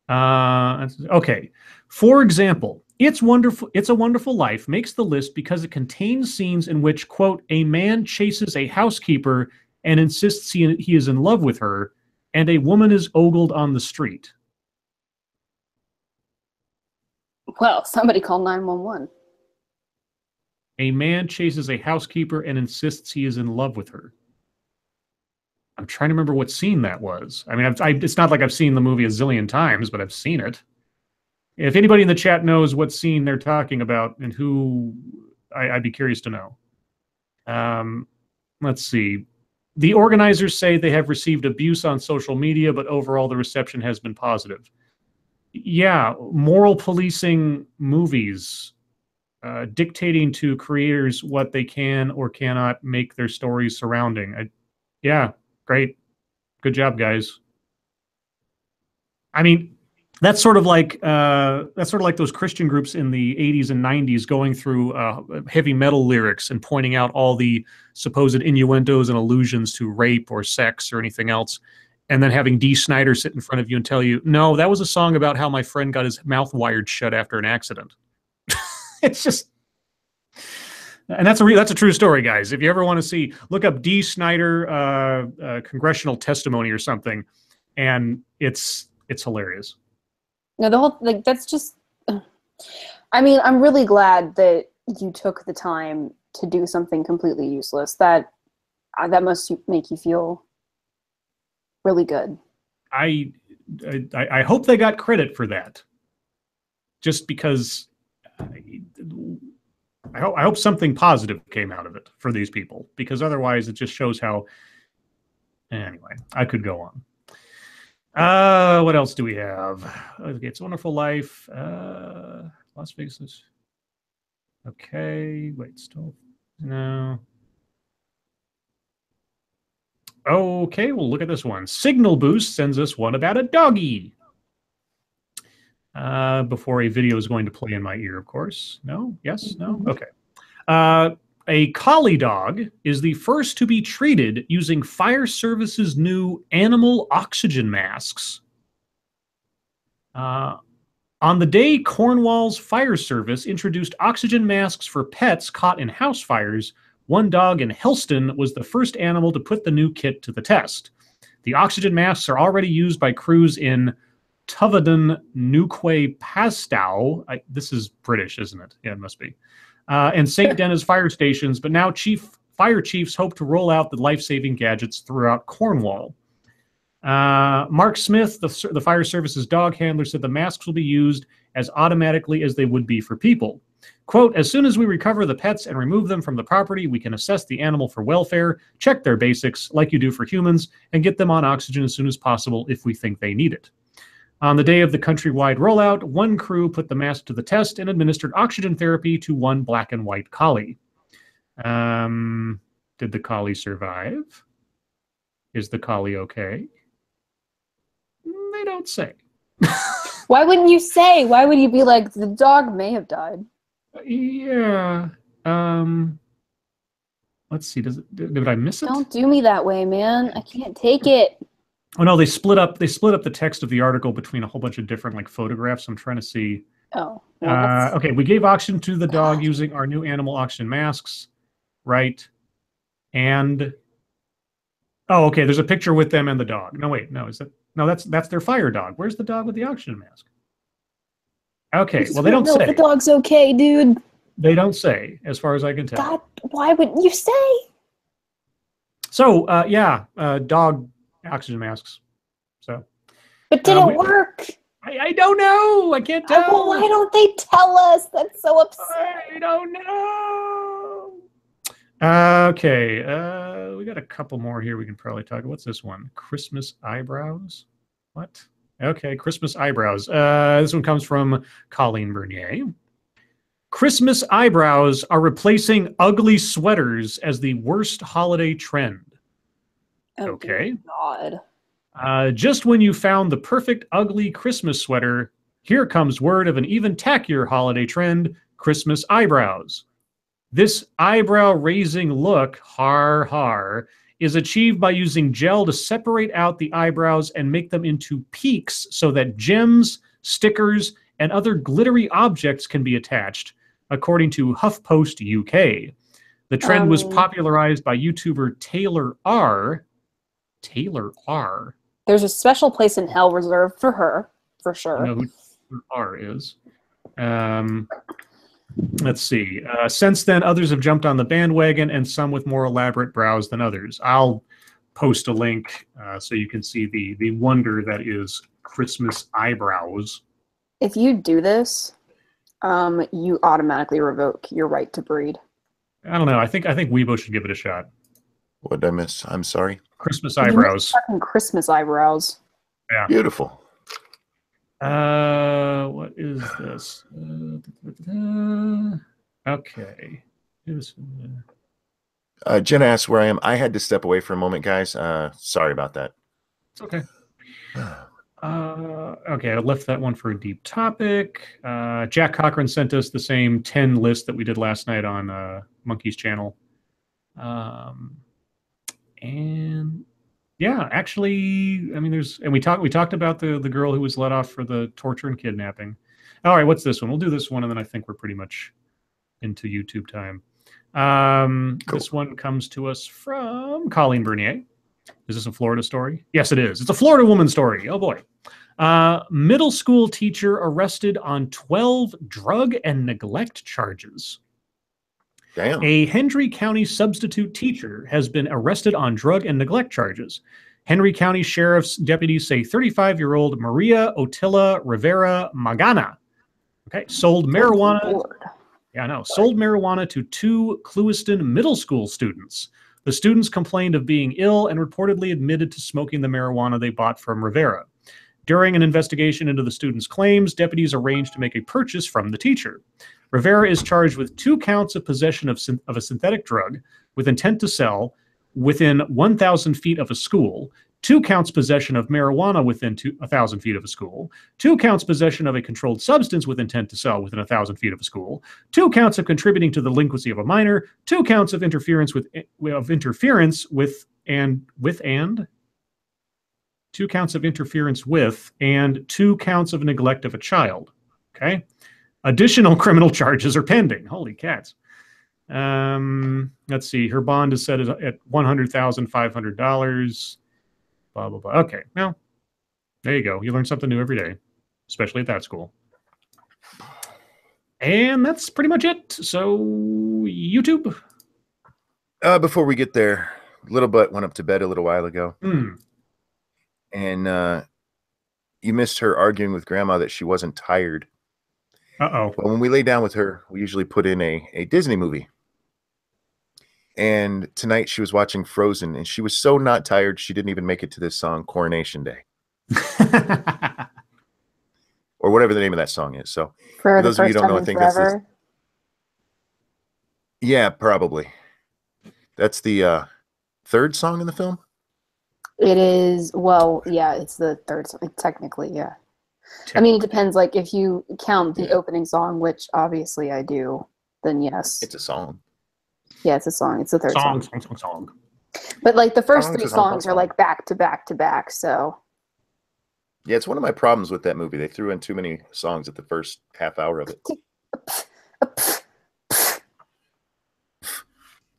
to know. Okay. For example, It's a Wonderful Life makes the list because it contains scenes in which, quote, a man chases a housekeeper and insists he is in love with her, and a woman is ogled on the street. Well, somebody call 911. A man chases a housekeeper and insists he is in love with her. I'm trying to remember what scene that was. I mean, it's not like I've seen the movie a zillion times, but I've seen it. If anybody in the chat knows what scene they're talking about and who, I'd be curious to know. Let's see. The organizers say they have received abuse on social media, but overall the reception has been positive. Yeah, moral policing movies, dictating to creators what they can or cannot make their stories surrounding. Yeah, great. Good job, guys. I mean, that's sort of like those Christian groups in the 80s and 90s going through heavy metal lyrics and pointing out all the supposed innuendos and allusions to rape or sex or anything else, and then having Dee Snider sit in front of you and tell you, no, that was a song about how my friend got his mouth wired shut after an accident. It's just, and that's a true story, guys. If you ever want to see, look up Dee Snider congressional testimony or something, and it's hilarious. No, the whole, like, that's just, I mean, I'm really glad that you took the time to do something completely useless. That must make you feel really good. I hope they got credit for that. Just because I hope something positive came out of it for these people, because otherwise it just shows how. Anyway, I could go on. What else do we have? Okay, It's a Wonderful Life. Las Vegas. Okay, wait, still no. Okay, we'll look at this one. Signal Boost sends us one about a doggy. Before a video is going to play in my ear, of course. No? Yes? No? Okay. A collie dog is the first to be treated using fire service's new animal oxygen masks. On the day Cornwall's fire service introduced oxygen masks for pets caught in house fires, one dog in Helston was the first animal to put the new kit to the test. The oxygen masks are already used by crews in Tuvadon, Newquay, Pastow. This is British, isn't it? Yeah, it must be. And St. Denis fire stations, but now fire chiefs hope to roll out the life-saving gadgets throughout Cornwall. Mark Smith, the fire service's dog handler, said the masks will be used as automatically as they would be for people. Quote, as soon as we recover the pets and remove them from the property, we can assess the animal for welfare, check their basics like you do for humans, and get them on oxygen as soon as possible if we think they need it. On the day of the countrywide rollout, one crew put the mask to the test and administered oxygen therapy to one black and white collie. Did the collie survive? Is the collie okay? They don't say. Why wouldn't you say? Why would you be like, the dog may have died? Yeah. Let's see. Did I miss it? Don't do me that way, man. I can't take it. Oh no, they split up the text of the article between a whole bunch of different like photographs. I'm trying to see. Oh. Well, okay, we gave oxygen to the dog using our new animal oxygen masks, right? And oh, okay, there's a picture with them and the dog. No, wait, no, that's their fire dog. Where's the dog with the oxygen mask? Okay, well they don't say. The dog's okay, dude. They don't say, as far as I can tell. God, why wouldn't you say? So, dog oxygen masks. So, but did it work? I don't know. I can't tell. Well, why don't they tell us? That's so upsetting. I don't know. Okay, we got a couple more here we can probably talk. What's this one? Christmas eyebrows? What? Okay, Christmas eyebrows. This one comes from Colleen Bernier. Christmas eyebrows are replacing ugly sweaters as the worst holiday trend. Oh, okay. God. Just when you found the perfect ugly Christmas sweater, here comes word of an even tackier holiday trend, Christmas eyebrows. This eyebrow-raising look, har har, is achieved by using gel to separate out the eyebrows and make them into peaks so that gems, stickers, and other glittery objects can be attached, according to HuffPost UK. The trend was popularized by YouTuber Taylor R. Taylor R. There's a special place in hell reserved for her, for sure. I know who Taylor R is. Let's see. Since then, others have jumped on the bandwagon, and some with more elaborate brows than others. I'll post a link so you can see the wonder that is Christmas eyebrows. If you do this, you automatically revoke your right to breed. I don't know. I think Weibo should give it a shot. What did I miss? I'm sorry. Christmas eyebrows. Fucking Christmas eyebrows. Yeah. Beautiful. What is this? Okay. Jenna asks where I am. I had to step away for a moment, guys. Sorry about that. It's okay. Okay, I left that one for a deep topic. Jack Cochran sent us the same 10 list that we did last night on Monkey's channel. And yeah, actually, I mean, we talked about the girl who was let off for the torture and kidnapping. All right, what's this one? We'll do this one, and then I think we're pretty much into YouTube time. Cool. This one comes to us from Colleen Bernier. Is this a Florida story? Yes, it is. It's a Florida woman story. Oh, boy. Middle school teacher arrested on 12 drug and neglect charges. Damn. A Henry County substitute teacher has been arrested on drug and neglect charges. Henry County Sheriff's deputies say 35-year-old Maria Otilla Rivera Magana, sold marijuana. Yeah, I know. Sold marijuana to 2 Clewiston middle school students. The students complained of being ill and reportedly admitted to smoking the marijuana they bought from Rivera. During an investigation into the students' claims, deputies arranged to make a purchase from the teacher. Rivera is charged with 2 counts of possession of a synthetic drug with intent to sell within 1,000 feet of a school, 2 counts possession of marijuana within 1,000 feet of a school, 2 counts possession of a controlled substance with intent to sell within 1,000 feet of a school, 2 counts of contributing to the delinquency of a minor, 2 counts of interference with 2 counts of interference with, and 2 counts of neglect of a child. Okay. Additional criminal charges are pending. Holy cats. Let's see. Her bond is set at $100,500. Blah, blah, blah. Okay. Well, there you go. You learn something new every day, especially at that school. And that's pretty much it. So, YouTube. Before we get there, Little Butt went up to bed a little while ago. And you missed her arguing with Grandma that she wasn't tired. Uh-oh. Well, when we lay down with her, we usually put in a Disney movie. And tonight she was watching Frozen, and she was so not tired, she didn't even make it to this song, Coronation Day. Or whatever the name of that song is. So, for those of you who don't know, I think that's the... Yeah, probably. That's the third song in the film? It is, well, yeah, it's the third song, technically, yeah. I mean, it depends, like, if you count the opening song, which obviously I do, then yes. It's a song. Yeah, it's a song. It's the third song. Song. But, like, the first 3 songs are, like, back to back to back, so... Yeah, it's one of my problems with that movie. They threw in too many songs at the first half hour of it.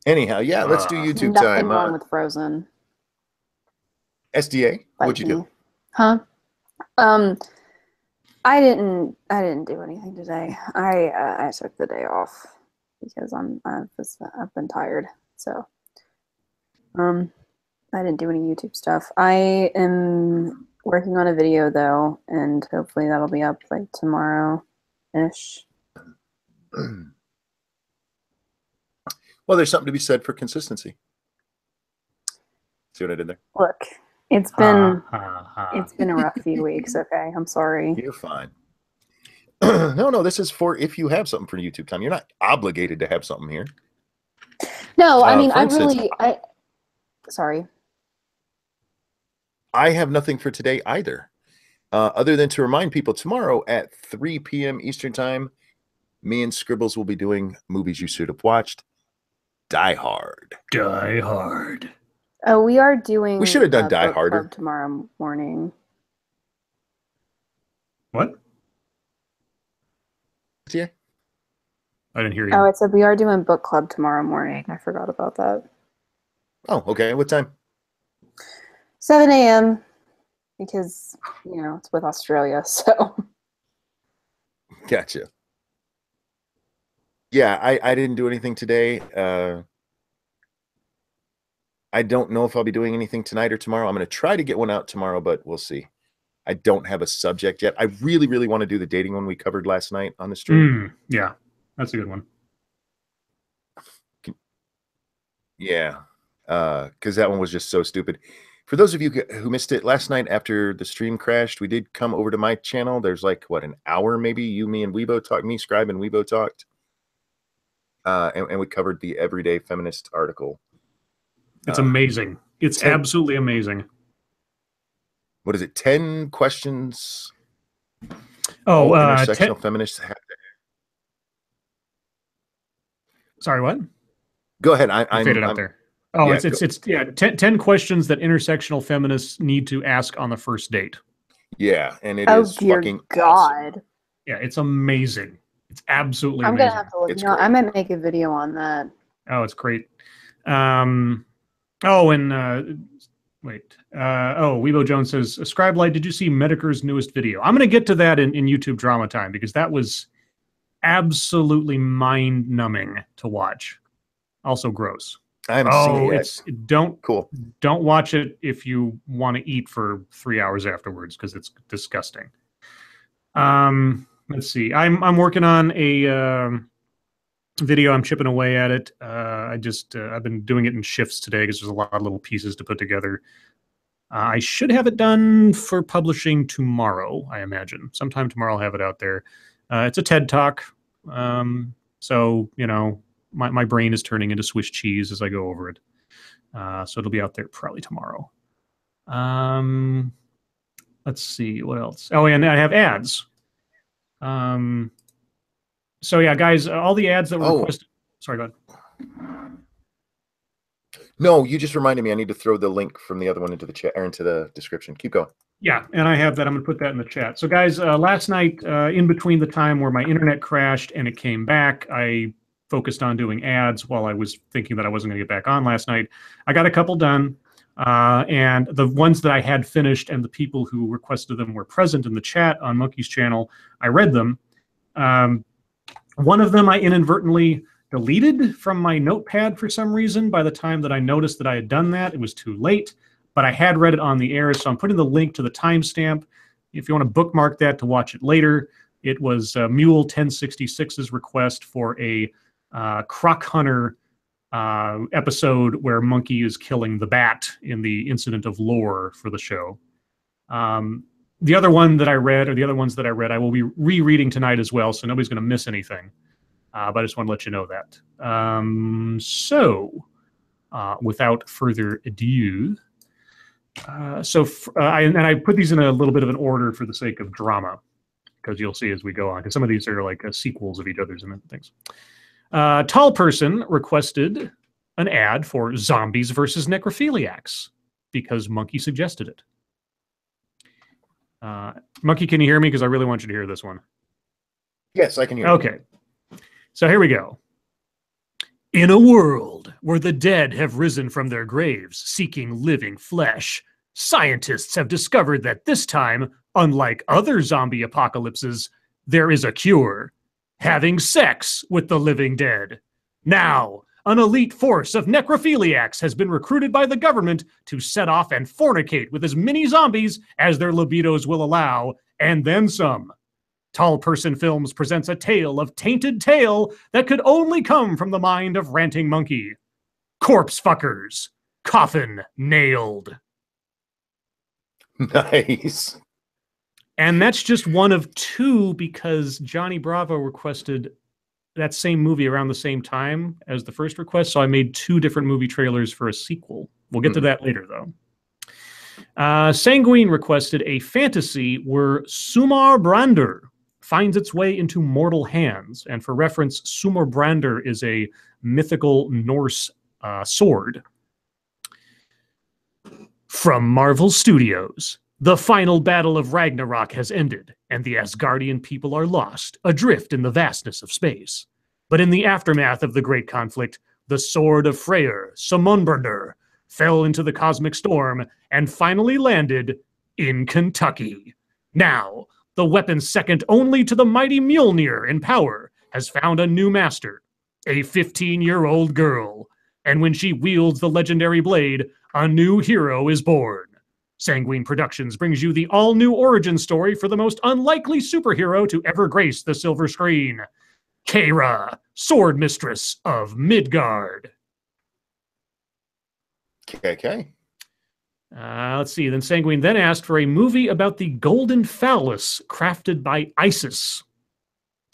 Anyhow, yeah, let's do YouTube time. Nothing wrong with Frozen. SDA, what'd you do? Huh? I didn't do anything today. I took the day off because I've been tired. So, I didn't do any YouTube stuff. I am working on a video though, and hopefully that'll be up like tomorrow-ish. Well, there's something to be said for consistency. See what I did there? Look, it's been a rough few weeks. Okay, I'm sorry. You're fine. No, this is for if you have something for YouTube time. You're not obligated to have something here. No, I mean, sorry. I have nothing for today either, other than to remind people tomorrow at 3 p.m. Eastern Time, me and Scribbles will be doing movies you should have watched. Die Hard. Die Hard. Oh, we are doing. We should have done Die Harder tomorrow morning. What? Yeah. I didn't hear you. Oh, I said we are doing book club tomorrow morning. I forgot about that. Oh, okay. What time? 7 a.m. Because, you know, it's with Australia, so. Gotcha. Yeah, I didn't do anything today. I don't know if I'll be doing anything tonight or tomorrow. I'm going to try to get one out tomorrow, but we'll see. I don't have a subject yet. I really, really want to do the dating one we covered last night on the stream. Yeah, that's a good one. Yeah, because that one was just so stupid. For those of you who missed it, last night after the stream crashed, we did come over to my channel. There's like, what, an hour maybe? You, me, and Weibo talked. Me, Scribe, and Weibo talked. And we covered the Everyday Feminist article. It's amazing. It's absolutely amazing. What is it? 10 questions. Oh, intersectional feminists have to. Sorry, what? Go ahead. I faded out there. Oh, yeah, it's 10 questions that intersectional feminists need to ask on the first date. Yeah, and it is fucking God. Awesome. Yeah, it's amazing. It's absolutely amazing. I'm gonna have to look. I might make a video on that. Oh, it's great. Wait. Weibo Jones says, Scribe Light, did you see Mediker's newest video? I'm going to get to that in YouTube drama time because that was absolutely mind-numbing to watch. Also gross. I haven't seen it yet. Don't watch it if you want to eat for 3 hours afterwards because it's disgusting. Let's see. I'm working on a video. I'm chipping away at it. I've been doing it in shifts today because there's a lot of little pieces to put together. I should have it done for publishing tomorrow, I imagine. Sometime tomorrow I'll have it out there. It's a TED Talk. So, you know, my brain is turning into Swiss cheese as I go over it. So it'll be out there probably tomorrow. Let's see, what else? Oh, and I have ads. So yeah, guys, all the ads that were requested. Sorry, go ahead. No, you just reminded me. I need to throw the link from the other one into the chat or into the description. Keep going. Yeah, and I have that. I'm going to put that in the chat. So guys, last night, in between the time where my internet crashed and it came back, I focused on doing ads while I was thinking that I wasn't going to get back on last night. I got a couple done, and the ones that I had finished and the people who requested them were present in the chat on Monkey's channel. I read them. One of them I inadvertently deleted from my notepad for some reason. By the time that I noticed that I had done that, it was too late, but I had read it on the air, so I'm putting the link to the timestamp. If you want to bookmark that to watch it later, it was Mule 1066's request for a Croc Hunter episode where Monkey is killing the bat in the Incident of Lore for the show. The other one that I read, or the other ones that I read, I will be rereading tonight as well, so nobody's going to miss anything. But I just want to let you know that. Without further ado, I put these in a little bit of an order for the sake of drama, because you'll see as we go on, because some of these are like sequels of each other's and things. Tall Person requested an ad for Zombies versus Necrophiliacs, because Monkey suggested it. Monkey, can you hear me? Because I really want you to hear this one. Yes, I can hear you. Okay. So here we go. In a world where the dead have risen from their graves seeking living flesh, scientists have discovered that this time, unlike other zombie apocalypses, there is a cure: having sex with the living dead. Now, an elite force of necrophiliacs has been recruited by the government to set off and fornicate with as many zombies as their libidos will allow, and then some. Tall Person Films presents a tale of tainted tale that could only come from the mind of Ranting Monkey. Corpse Fuckers. Coffin Nailed. Nice. And that's just one of two, because Johnny Bravo requested that same movie around the same time as the first request, so I made two different movie trailers for a sequel. We'll get to that later, though. Sanguine requested a fantasy where Sumar Brander finds its way into mortal hands. And for reference, Sumar Brander is a mythical Norse sword. From Marvel Studios, the final battle of Ragnarok has ended, and the Asgardian people are lost, adrift in the vastness of space. But in the aftermath of the great conflict, the sword of Freyr, Samonbrander, fell into the cosmic storm and finally landed in Kentucky. Now, the weapon second only to the mighty Mjolnir in power has found a new master, a 15-year-old girl. And when she wields the legendary blade, a new hero is born. Sanguine Productions brings you the all-new origin story for the most unlikely superhero to ever grace the silver screen. Kara, Sword Mistress of Midgard. Okay. Let's see. Then Sanguine then asked for a movie about the golden phallus crafted by Isis.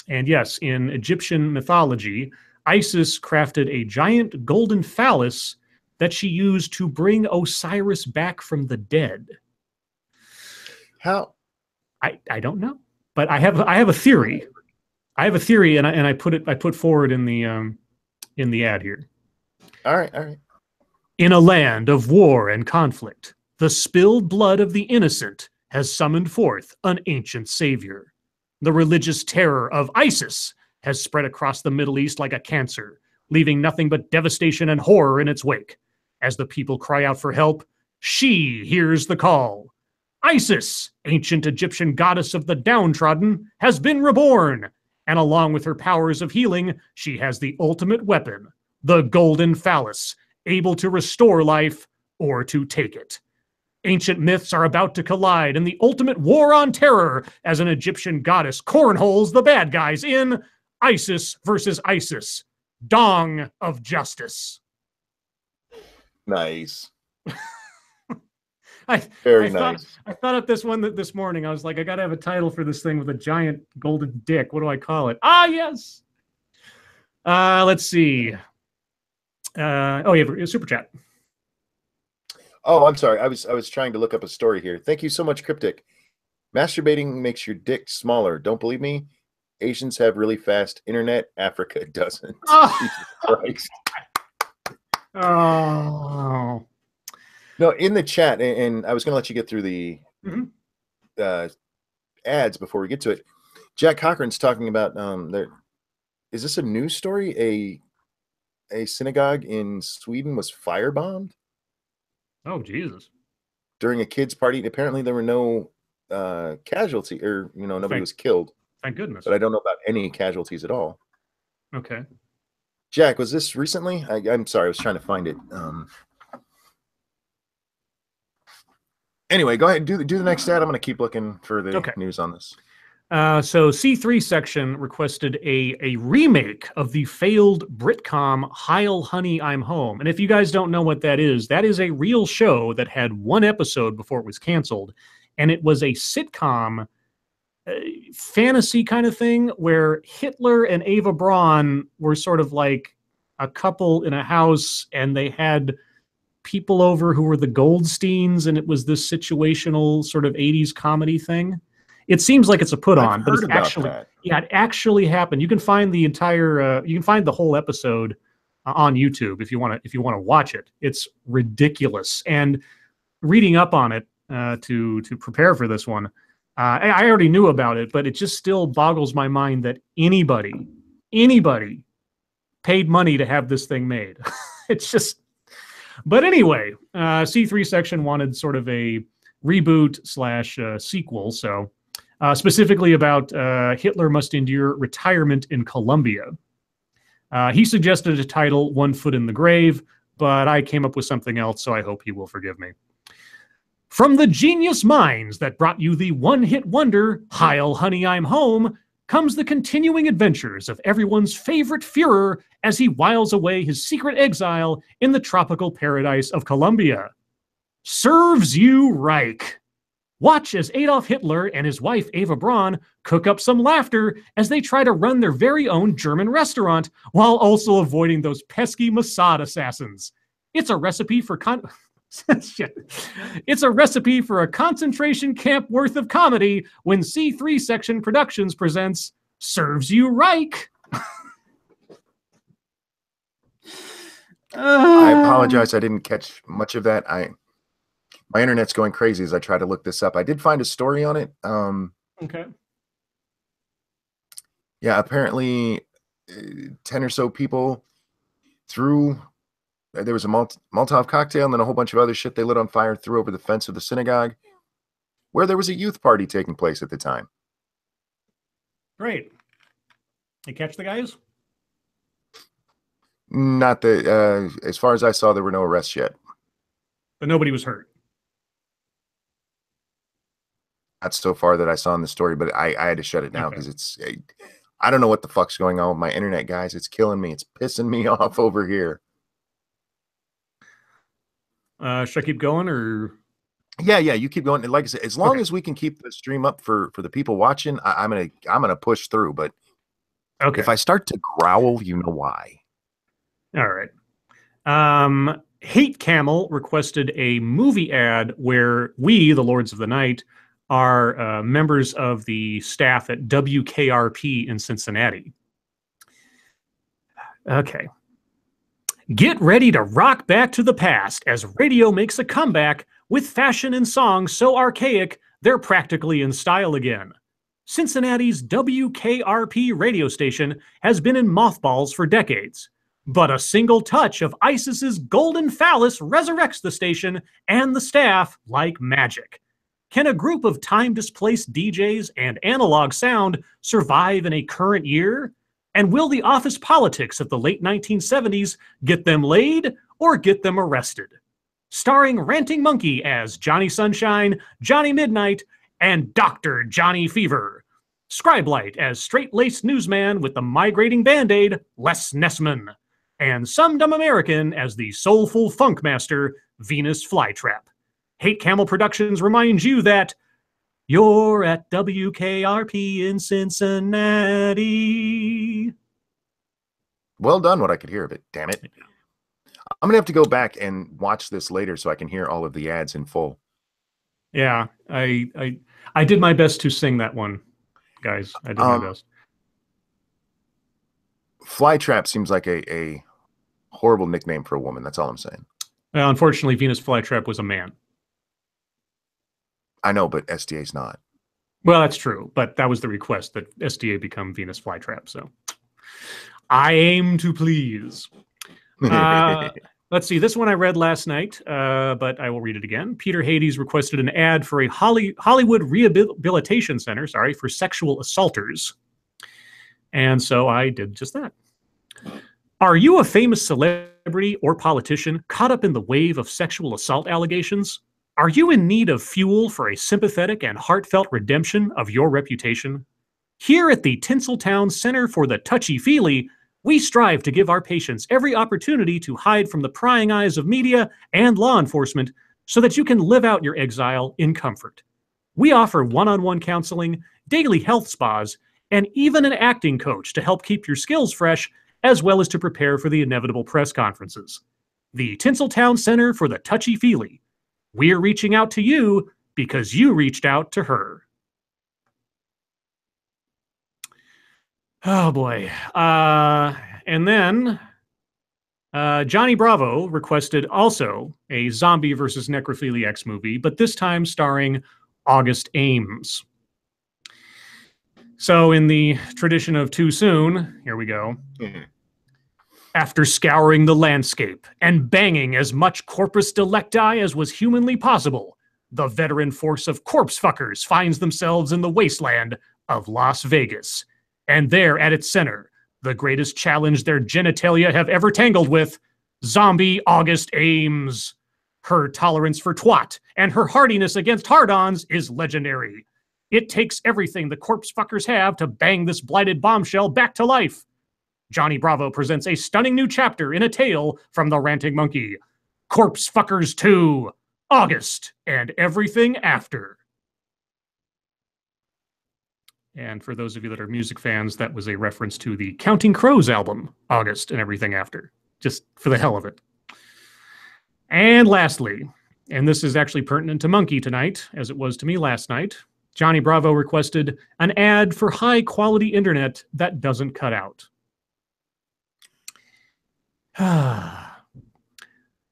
And yes, in Egyptian mythology, Isis crafted a giant golden phallus that she used to bring Osiris back from the dead. How? I don't know, but I have a theory. I have a theory, and I put forward in the ad here. All right. In a land of war and conflict, the spilled blood of the innocent has summoned forth an ancient savior. The religious terror of ISIS has spread across the Middle East like a cancer, leaving nothing but devastation and horror in its wake. As the people cry out for help, she hears the call. Isis, ancient Egyptian goddess of the downtrodden, has been reborn, and along with her powers of healing, she has the ultimate weapon, the golden phallus, able to restore life or to take it. Ancient myths are about to collide in the ultimate war on terror as an Egyptian goddess cornholes the bad guys in Isis versus Isis, Dong of Justice. Nice. Very nice. I thought of this one this morning. I was like, I got to have a title for this thing with a giant golden dick. What do I call it? Yes. Let's see. Super chat. Oh, I'm sorry. I was trying to look up a story here. Thank you so much, Cryptic. Masturbating makes your dick smaller. Don't believe me? Asians have really fast internet. Africa doesn't. Oh. Jesus Christ. Oh. No, in the chat, and I was going to let you get through the ads before we get to it. Jack Cochran's talking about is this a news story? A synagogue in Sweden was firebombed. Oh, Jesus. During a kid's party. Apparently there were no casualty, or nobody was killed. Thank goodness. But I don't know about any casualties at all. Okay. Jack, was this recently? I'm sorry, I was trying to find it. Anyway, go ahead and do the next ad. I'm going to keep looking for the news on this. So C3 section requested a remake of the failed Britcom Heil Honey, I'm Home. And if you guys don't know what that is a real show that had one episode before it was canceled. And it was a sitcom fantasy kind of thing where Hitler and Eva Braun were sort of like a couple in a house, and they had people over who were the Goldsteins, and it was this situational sort of 80s comedy thing. It seems like it's a put on, but it's actually it actually happened. You can find the entire you can find the whole episode on YouTube if you want to watch it. It's ridiculous. And reading up on it to prepare for this one, I already knew about it, but it just still boggles my mind that anybody paid money to have this thing made. It's just. But anyway, C3 section wanted sort of a reboot / sequel. So specifically about Hitler must endure retirement in Colombia. He suggested a title, One Foot in the Grave, but I came up with something else, so I hope he will forgive me. From the genius minds that brought you the one-hit wonder, Heil Honey, I'm Home, comes the continuing adventures of everyone's favorite Führer as he whiles away his secret exile in the tropical paradise of Colombia. Serves you Reich. Watch as Adolf Hitler and his wife Eva Braun cook up some laughter as they try to run their very own German restaurant while also avoiding those pesky Mossad assassins. It's a recipe for It's a recipe for a concentration camp worth of comedy when C3 Section Productions presents Serves You Reich. I apologize. I didn't catch much of that. My internet's going crazy as I try to look this up. I did find a story on it. Okay. Yeah, apparently 10 or so people threw. There was a Molotov cocktail and then a whole bunch of other shit they lit on fire, threw over the fence of the synagogue where there was a youth party taking place at the time. Great. They catch the guys? Not the as far as I saw, there were no arrests yet. But nobody was hurt. That's so far that I saw in the story, but I had to shut it down because it's I don't know what the fuck's going on with my internet, guys. It's killing me. It's pissing me off over here. Should I keep going or? Yeah, you keep going. And like I said, as long as we can keep the stream up for the people watching, I'm gonna push through. But if I start to growl, you know why. All right. Hate Camel requested a movie ad where we, the Lords of the Night, are members of the staff at WKRP in Cincinnati. Okay. Get ready to rock back to the past as radio makes a comeback with fashion and songs so archaic they're practically in style again. Cincinnati's WKRP radio station has been in mothballs for decades, but a single touch of ISIS's golden phallus resurrects the station and the staff like magic. Can a group of time-displaced DJs and analog sound survive in a current year? And will the office politics of the late 1970s get them laid or get them arrested? Starring Ranting Monkey as Johnny Sunshine, Johnny Midnight, and Dr. Johnny Fever. Scribe Light as straight-laced newsman with the migrating Band-Aid, Les Nessman. And Some Dumb American as the soulful funk master, Venus Flytrap. Hate Camel Productions reminds you that you're at WKRP in Cincinnati. Well done, what I could hear of it. Damn it. I'm going to have to go back and watch this later so I can hear all of the ads in full. Yeah, I did my best to sing that one, guys. I did my best. Flytrap seems like a horrible nickname for a woman. That's all I'm saying. Well, unfortunately, Venus Flytrap was a man. I know, but SDA's not. Well, that's true, but that was the request that SDA become Venus Flytrap, so I aim to please. Let's see, this one I read last night, but I will read it again. Peter Hades requested an ad for a Hollywood Rehabilitation Center, for sexual assaulters. And so I did just that. Are you a famous celebrity or politician caught up in the wave of sexual assault allegations? Are you in need of fuel for a sympathetic and heartfelt redemption of your reputation? Here at the Tinseltown Center for the Touchy-Feely, we strive to give our patients every opportunity to hide from the prying eyes of media and law enforcement so that you can live out your exile in comfort. We offer one-on-one counseling, daily health spas, and even an acting coach to help keep your skills fresh, as well as to prepare for the inevitable press conferences. The Tinseltown Center for the Touchy-Feely. We're reaching out to you because you reached out to her. Oh, boy. And then Johnny Bravo requested also a zombie versus necrophiliacs movie, but this time starring August Ames. So in the tradition of too soon, here we go. Mm-hmm. After scouring the landscape and banging as much corpus delicti as was humanly possible, the veteran force of corpse fuckers finds themselves in the wasteland of Las Vegas. And there at its center, the greatest challenge their genitalia have ever tangled with, zombie August Ames. Her tolerance for twat and her hardiness against hard-ons is legendary. It takes everything the corpse fuckers have to bang this blighted bombshell back to life. Johnny Bravo presents a stunning new chapter in a tale from the Ranting Monkey. Corpse Fuckers 2, August, and Everything After. And for those of you that are music fans, that was a reference to the Counting Crows album, August and Everything After, just for the hell of it. And lastly, and this is actually pertinent to Monkey tonight, as it was to me last night, Johnny Bravo requested an ad for high-quality internet that doesn't cut out.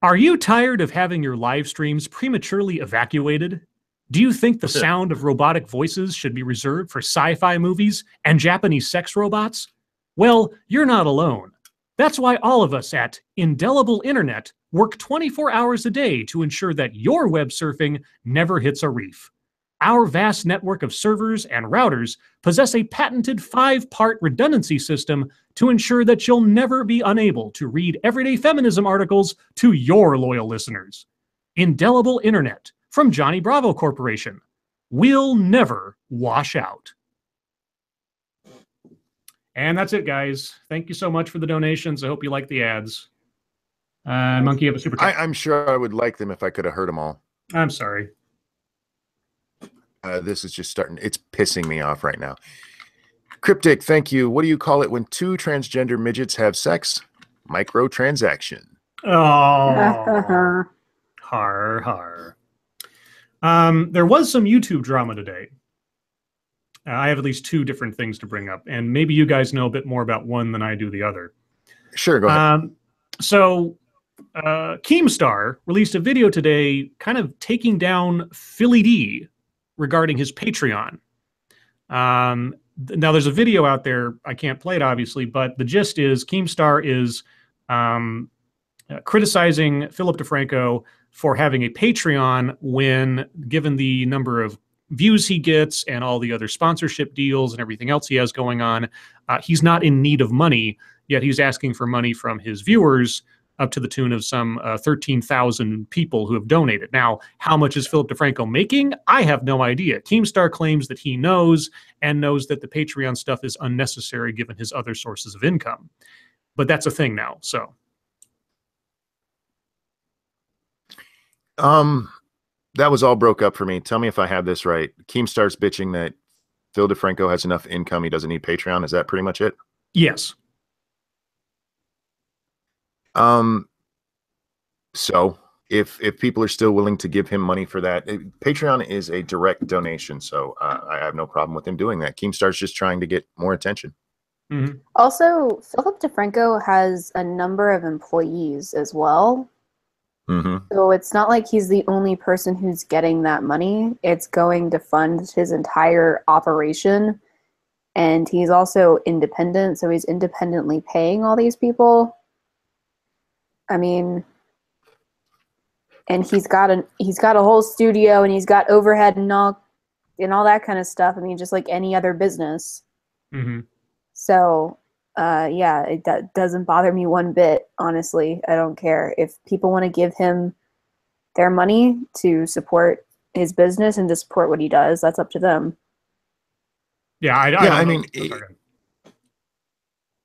Are you tired of having your live streams prematurely evacuated? Do you think the sound of robotic voices should be reserved for sci-fi movies and Japanese sex robots? Well, you're not alone. That's why all of us at Indelible Internet work 24 hours a day to ensure that your web surfing never hits a reef. Our vast network of servers and routers possess a patented 5-part redundancy system to ensure that you'll never be unable to read everyday feminism articles to your loyal listeners. Indelible Internet from Johnny Bravo Corporation. We'll never wash out. And that's it, guys. Thank you so much for the donations. I hope you like the ads. Monkey, you have a super chat. I'm sure I would like them if I could have heard them all. I'm sorry. This is just starting. It's pissing me off right now. Cryptic, thank you. What do you call it when two transgender midgets have sex? Microtransaction. Oh. Har, har. There was some YouTube drama today. I have at least 2 different things to bring up, and maybe you guys know a bit more about one than I do the other. Sure, go ahead. Mm-hmm. Keemstar released a video today kind of taking down Philly D regarding his Patreon. Now, there's a video out there. I can't play it, obviously, but the gist is Keemstar is criticizing Philip DeFranco for having a Patreon when, given the number of views he gets and all the other sponsorship deals and everything else he has going on, he's not in need of money, yet he's asking for money from his viewers up to the tune of some 13,000 people who have donated. Now, how much is Philip DeFranco making? I have no idea. Keemstar claims that he knows, and knows that the Patreon stuff is unnecessary given his other sources of income. But that's a thing now, so. That was all broke up for me. Tell me if I have this right. Keemstar's bitching that Phil DeFranco has enough income, he doesn't need Patreon. Is that pretty much it? Yes. So if people are still willing to give him money for that, Patreon is a direct donation, so I have no problem with him doing that. Keemstar's just trying to get more attention. Mm-hmm. Also, Philip DeFranco has a number of employees as well. Mm-hmm. So it's not like he's the only person who's getting that money. It's going to fund his entire operation. And he's also independent, so he's independently paying all these people. I mean, and he's got a whole studio, and he's got overhead and all that kind of stuff. I mean, just like any other business. Mm-hmm. So, yeah, it doesn't bother me one bit, honestly. I don't care. If people want to give him their money to support his business and to support what he does, that's up to them. Yeah, I mean,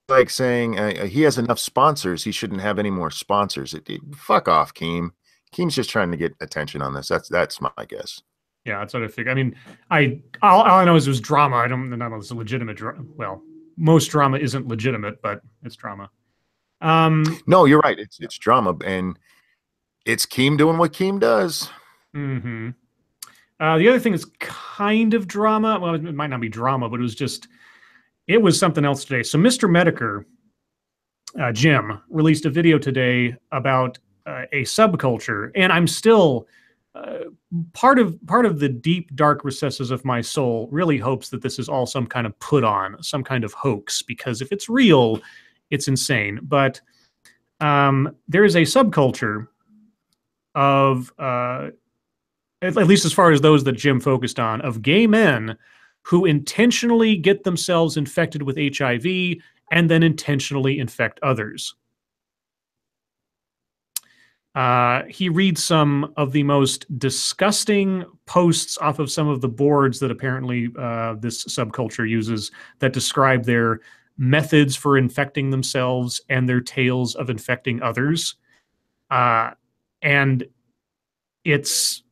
like saying he has enough sponsors, he shouldn't have any more sponsors. Fuck off, Keem. Keem's just trying to get attention on this. That's my guess. Yeah, that's what I figured. I mean, all I know is it was drama. I don't know if it's a legitimate drama. Well, most drama isn't legitimate, but it's drama. No, you're right. It's drama, and it's Keem doing what Keem does. Mm-hmm. The other thing is kind of drama. Well, it might not be drama, but it was something else today. So Mr. Medicare, Jim, released a video today about a subculture, and I'm still part of the deep, dark recesses of my soul really hopes that this is all some kind of put on, some kind of hoax, because if it's real, it's insane. But there is a subculture of, at least as far as those that Jim focused on, of gay men who intentionally get themselves infected with HIV and then intentionally infect others. He reads some of the most disgusting posts off of some of the boards that apparently this subculture uses that describe their methods for infecting themselves and their tales of infecting others. And it's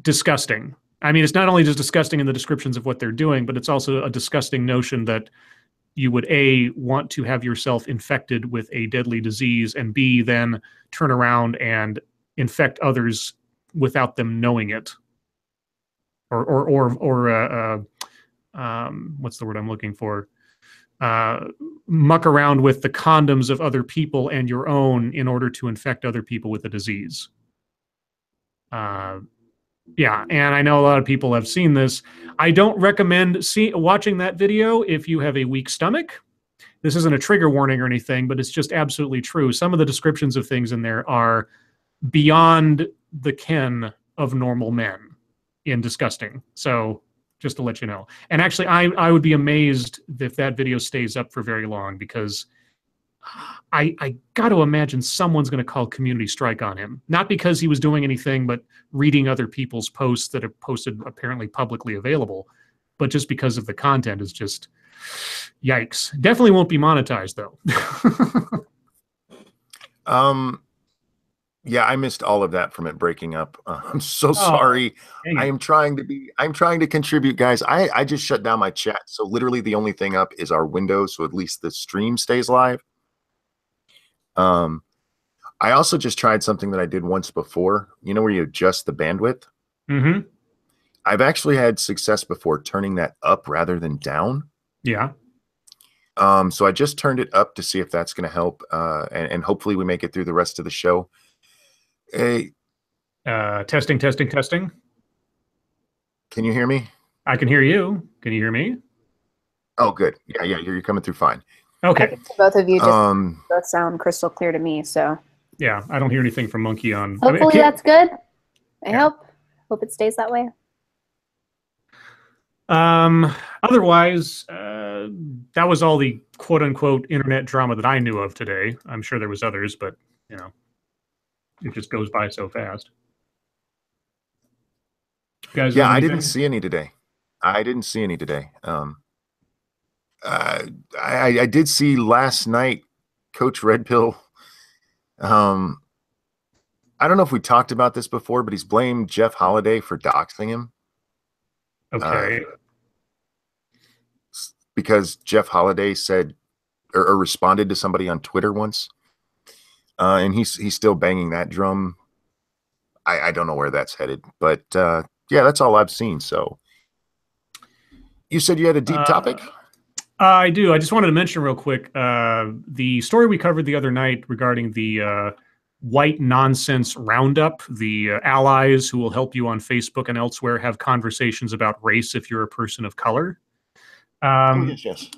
disgusting. I mean, it's not only just disgusting in the descriptions of what they're doing, but it's also a disgusting notion that you would A, want to have yourself infected with a deadly disease, and B, then turn around and infect others without them knowing it. Or what's the word I'm looking for? Muck around with the condoms of other people and your own in order to infect other people with a disease. Yeah, and I know a lot of people have seen this. I don't recommend watching that video if you have a weak stomach. This isn't a trigger warning or anything, but it's just absolutely true. Some of the descriptions of things in there are beyond the ken of normal men. in disgusting. So just to let you know. And actually, I would be amazed if that video stays up for very long, because I got to imagine someone's going to call community strike on him. Not because he was doing anything but reading other people's posts that are posted apparently publicly available, but just because of the content is just yikes. Definitely won't be monetized though. Yeah, I missed all of that from it breaking up. I'm so sorry. I'm trying to contribute, guys. I just shut down my chat. So literally the only thing up is our window. So at least the stream stays live. I also just tried something that I did once before, you know, where you adjust the bandwidth. Mm-hmm. I've actually had success before turning that up rather than down. Yeah. So I just turned it up to see if that's going to help. And hopefully we make it through the rest of the show. Hey. Testing. Can you hear me? I can hear you. Can you hear me? Oh, good. Yeah, you're coming through fine. Okay. Both of you just both sound crystal clear to me, so. Yeah, I don't hear anything from Monkey on. Hopefully that's good. I hope it stays that way. Otherwise, that was all the quote-unquote internet drama that I knew of today. I'm sure there was others, but, you know, it just goes by so fast. You guys, yeah, I didn't see any today. I did see last night Coach Red Pill. I don't know if we talked about this before, but he's blamed Jeff Holiday for doxing him. Okay. Because Jeff Holiday said or responded to somebody on Twitter once. And he's still banging that drum. I don't know where that's headed, but yeah, that's all I've seen. So you said you had a deep topic? I do. I just wanted to mention real quick the story we covered the other night regarding the white nonsense roundup, the allies who will help you on Facebook and elsewhere have conversations about race if you're a person of color. Yes.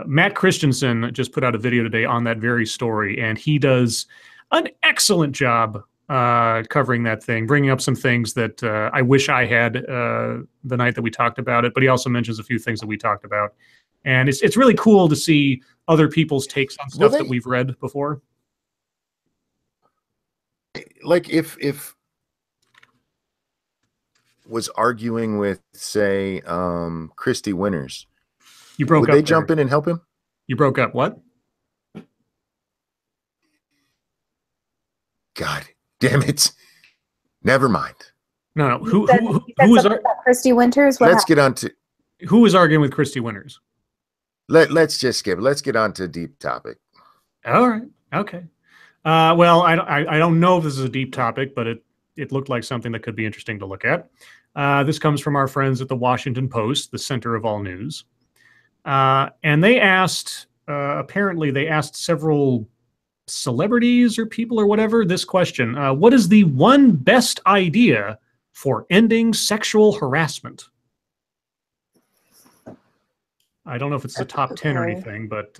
Matt Christensen just put out a video today on that very story, and he does an excellent job covering that thing, bringing up some things that I wish I had the night that we talked about it, but he also mentions a few things that we talked about. And it's really cool to see other people's takes on stuff that we've read before. Like if was arguing with, say, Christy Winters, you broke up. Would they jump in and help him? You broke up. What? God damn it! Never mind. No. Who was Christy Winters? Let's get on to who was arguing with Christy Winters. Let's just skip it. Let's get on to deep topic. All right. Okay. Well, I don't know if this is a deep topic, but it looked like something that could be interesting to look at. This comes from our friends at the Washington Post, the center of all news. And they asked, apparently they asked several celebrities or people or whatever this question. What is the one best idea for ending sexual harassment? I don't know if it's the top 10 or anything, but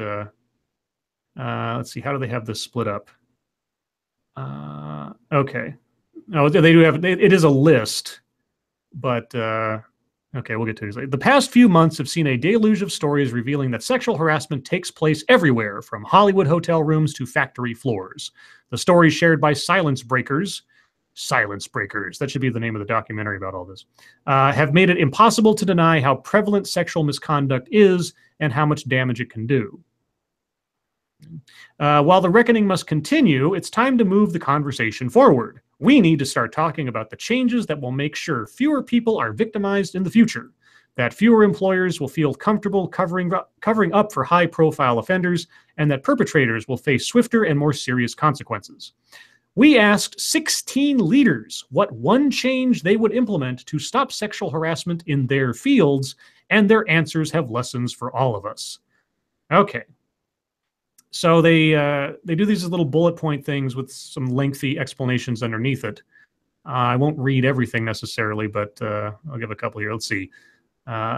let's see. How do they have this split up? Okay. Oh, they do have, it is a list, but okay, we'll get to it. The past few months have seen a deluge of stories revealing that sexual harassment takes place everywhere, from Hollywood hotel rooms to factory floors. The stories shared by Silence Breakers, that should be the name of the documentary about all this, have made it impossible to deny how prevalent sexual misconduct is and how much damage it can do. While the reckoning must continue, it's time to move the conversation forward. We need to start talking about the changes that will make sure fewer people are victimized in the future, that fewer employers will feel comfortable covering up for high-profile offenders, and that perpetrators will face swifter and more serious consequences. We asked 16 leaders what one change they would implement to stop sexual harassment in their fields, and their answers have lessons for all of us. Okay. So they do these little bullet point things with some lengthy explanations underneath it. I won't read everything necessarily, but I'll give a couple here. Let's see.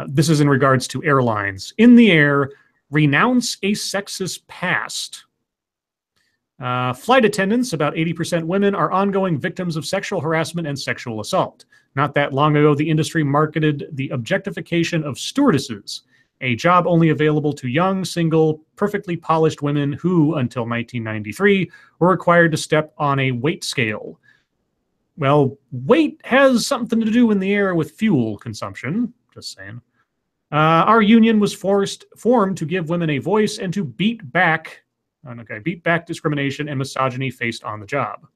This is in regards to airlines. In the air, renounce a sexist past. Flight attendants, about 80% women, are ongoing victims of sexual harassment and sexual assault. Not that long ago, the industry marketed the objectification of stewardesses, a job only available to young, single, perfectly polished women who, until 1993, were required to step on a weight scale. Well, weight has something to do in the air with fuel consumption, just saying. Our union was formed to give women a voice and to beat back discrimination and misogyny faced on the job.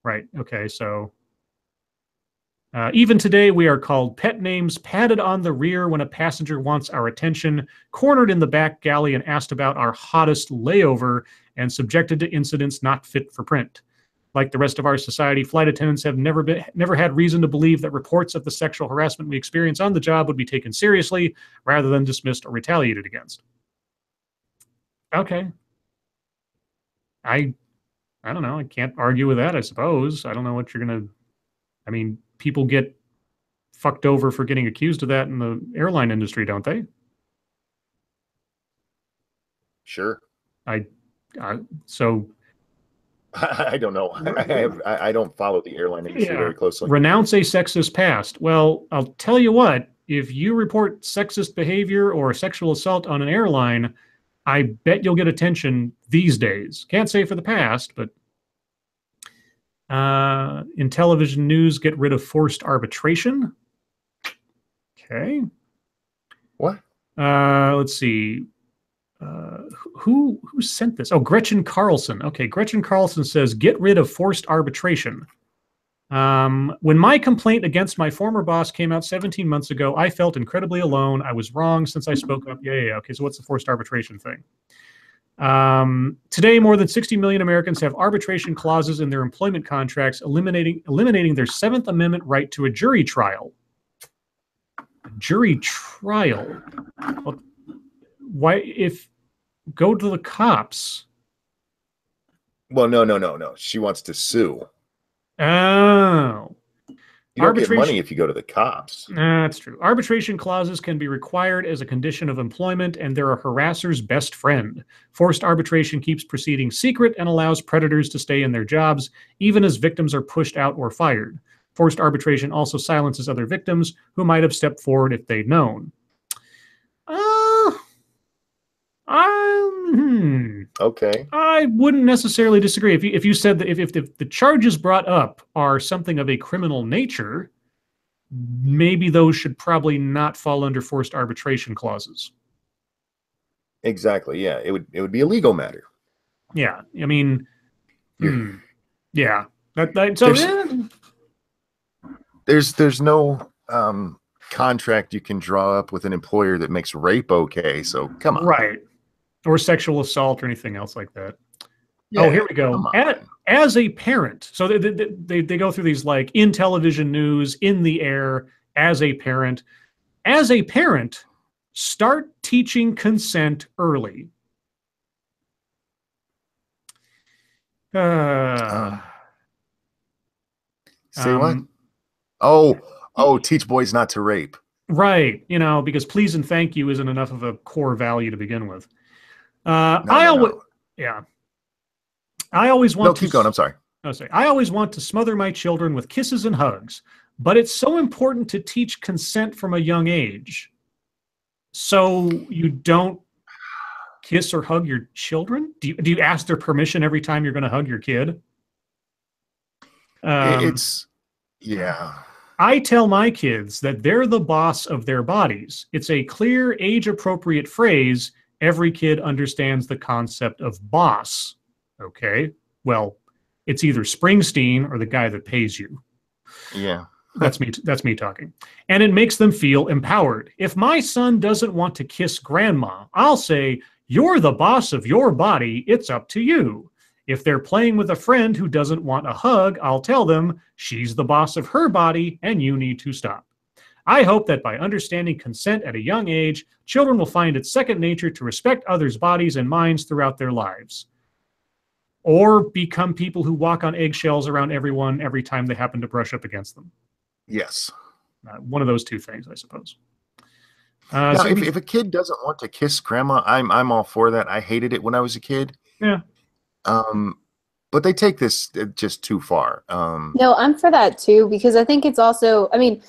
Right, okay, so even today, we are called pet names, patted on the rear when a passenger wants our attention, cornered in the back galley and asked about our hottest layover, and subjected to incidents not fit for print. Like the rest of our society, flight attendants have never had reason to believe that reports of the sexual harassment we experience on the job would be taken seriously, rather than dismissed or retaliated against. Okay. I don't know. I can't argue with that, I suppose. I don't know what you're going to... I mean, people get fucked over for getting accused of that in the airline industry, don't they? Sure. So... I don't know. I don't follow the airline industry very closely. Renounce a sexist past. Well, I'll tell you what, if you report sexist behavior or sexual assault on an airline, I bet you'll get attention these days. Can't say for the past, but in television news, get rid of forced arbitration. Okay. What? Let's see. Who sent this? Oh, Gretchen Carlson. Okay, Gretchen Carlson says, get rid of forced arbitration. When my complaint against my former boss came out 17 months ago, I felt incredibly alone. I was wrong since I spoke up. Yeah. Okay, so what's the forced arbitration thing? Today, more than 60 million Americans have arbitration clauses in their employment contracts, eliminating their 7th Amendment right to a jury trial. A jury trial? Well, why, if... Go to the cops. Well, no. She wants to sue. Oh. You don't get money if you go to the cops. That's true. Arbitration clauses can be required as a condition of employment, and they're a harasser's best friend. Forced arbitration keeps proceedings secret and allows predators to stay in their jobs, even as victims are pushed out or fired. Forced arbitration also silences other victims who might have stepped forward if they'd known. Okay. I wouldn't necessarily disagree. If you said that if the charges brought up are something of a criminal nature, maybe those should probably not fall under forced arbitration clauses. Exactly. Yeah, it would be a legal matter. Yeah, I mean, yeah. There's no contract you can draw up with an employer that makes rape okay. So come on. Right. Or sexual assault or anything else like that. Yeah, oh, here we go. As a parent, so they go through these, like, in television news, in the air, as a parent. As a parent, start teaching consent early. Say what? Oh, teach boys not to rape. Right. Because please and thank you isn't enough of a core value to begin with. No. I always want to keep going. I'm sorry. I always want to smother my children with kisses and hugs, but it's so important to teach consent from a young age. So you don't kiss or hug your children? Do you ask their permission every time you're going to hug your kid? Yeah. I tell my kids that they're the boss of their bodies. It's a clear, age-appropriate phrase. Every kid understands the concept of boss. Okay, well, it's either Springsteen or the guy that pays you. Yeah. That's me talking. And it makes them feel empowered. If my son doesn't want to kiss grandma, I'll say, you're the boss of your body. It's up to you. If they're playing with a friend who doesn't want a hug, I'll tell them she's the boss of her body and you need to stop. I hope that by understanding consent at a young age, children will find it second nature to respect others' bodies and minds throughout their lives. Or become people who walk on eggshells around everyone every time they happen to brush up against them. Yes. One of those two things, I suppose. Now, if a kid doesn't want to kiss grandma, I'm all for that. I hated it when I was a kid. Yeah. but they take this just too far. No, I'm for that too, because I think it's also, I mean,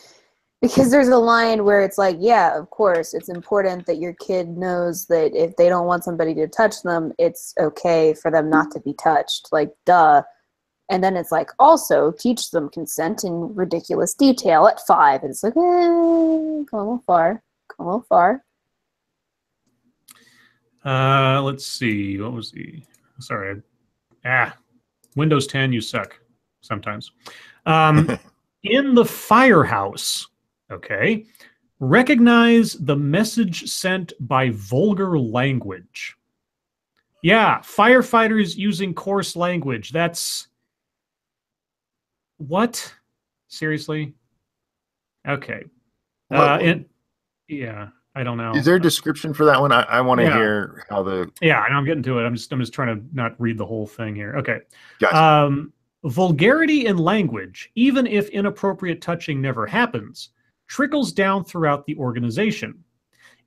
because there's a line where it's like, yeah, of course, it's important that your kid knows that if they don't want somebody to touch them, it's okay for them not to be touched. Like, duh. And then it's like, also teach them consent in ridiculous detail at 5. And it's like, come a little far. Come a little far. Let's see. What was the... Sorry. Windows 10, you suck sometimes. In the firehouse, okay, recognize the message sent by vulgar language. Yeah, firefighters using coarse language. That's... What? Seriously? Okay. Yeah, I don't know. Is there a description for that one? I want to hear how the... Yeah, I know, I'm getting to it. I'm just trying to not read the whole thing here. Okay. Gotcha. Vulgarity in language, even if inappropriate touching never happens, trickles down throughout the organization.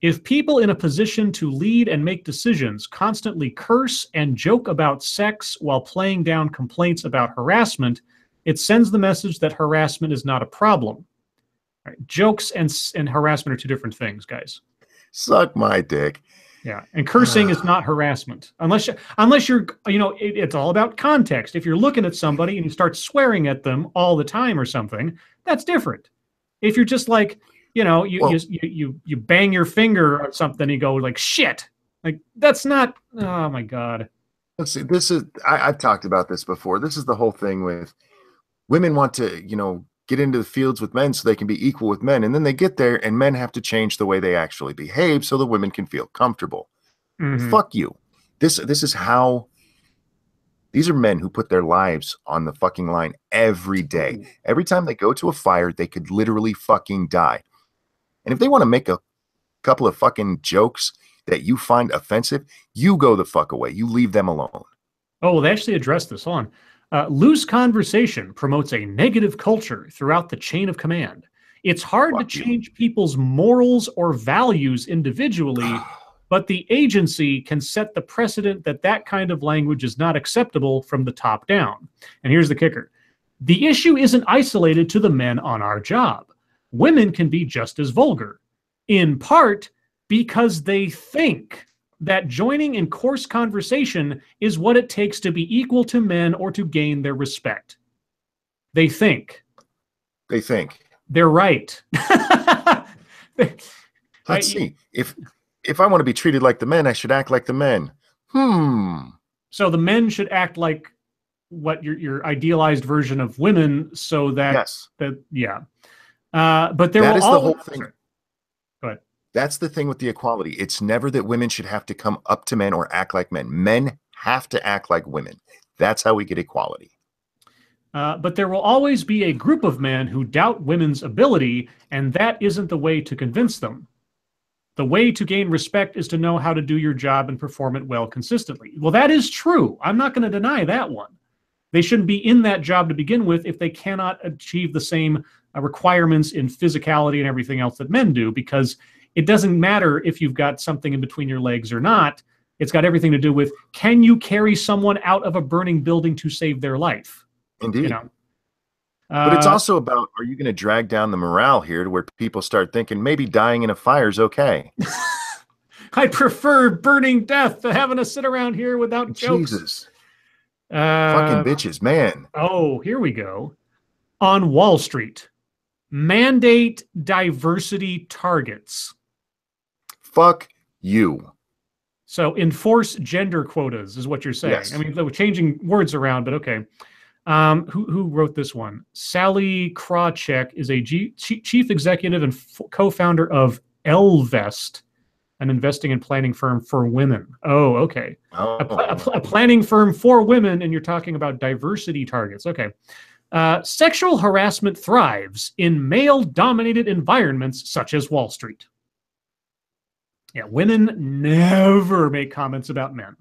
If people in a position to lead and make decisions constantly curse and joke about sex while playing down complaints about harassment, it sends the message that harassment is not a problem. All right, jokes and harassment are two different things, guys. Suck my dick. Yeah, and cursing is not harassment. Unless you're, it's all about context. If you're looking at somebody and you start swearing at them all the time or something, that's different. If you're just like, you bang your finger on something and you go like, shit, like that's not, oh my God. Let's see, I've talked about this before. This is the whole thing with women want to, get into the fields with men so they can be equal with men. And then they get there and men have to change the way they actually behave so the women can feel comfortable. Mm-hmm. Fuck you. This is how... These are men who put their lives on the fucking line every day. Every time they go to a fire, they could literally fucking die. And if they want to make a couple of fucking jokes that you find offensive, you go the fuck away. You leave them alone. Oh, well, they actually addressed this. Hold on. Loose conversation promotes a negative culture throughout the chain of command. It's hard to change people's morals or values individually, but the agency can set the precedent that kind of language is not acceptable from the top down. And here's the kicker. The issue isn't isolated to the men on our job. Women can be just as vulgar, in part because they think that joining in coarse conversation is what it takes to be equal to men or to gain their respect. They think. They think. They're right. Let's see. If I want to be treated like the men, I should act like the men. So the men should act like what your idealized version of women, so that... Yes. But there that will is always... the whole thing. Go ahead. That's the thing with the equality. It's never that women should have to come up to men or act like men. Men have to act like women. That's how we get equality. But there will always be a group of men who doubt women's ability, and that isn't the way to convince them. The way to gain respect is to know how to do your job and perform it well consistently. Well, that is true. I'm not going to deny that one. They shouldn't be in that job to begin with if they cannot achieve the same requirements in physicality and everything else that men do, because it doesn't matter if you've got something in between your legs or not. It's got everything to do with, can you carry someone out of a burning building to save their life? Indeed. But it's also about, are you going to drag down the morale here to where people start thinking maybe dying in a fire is okay? I prefer burning death to having to sit around here without jokes. Jesus. Fucking bitches, man. Oh, here we go. On Wall Street, mandate diversity targets. Fuck you. So enforce gender quotas is what you're saying. Yes. I mean, we're changing words around, but okay. Who wrote this one? Sally Krawcheck is a chief executive and co-founder of Elvest, an investing and planning firm for women. Oh, okay. Oh. A planning firm for women, and you're talking about diversity targets. Okay. Sexual harassment thrives in male-dominated environments such as Wall Street. Yeah, women never make comments about men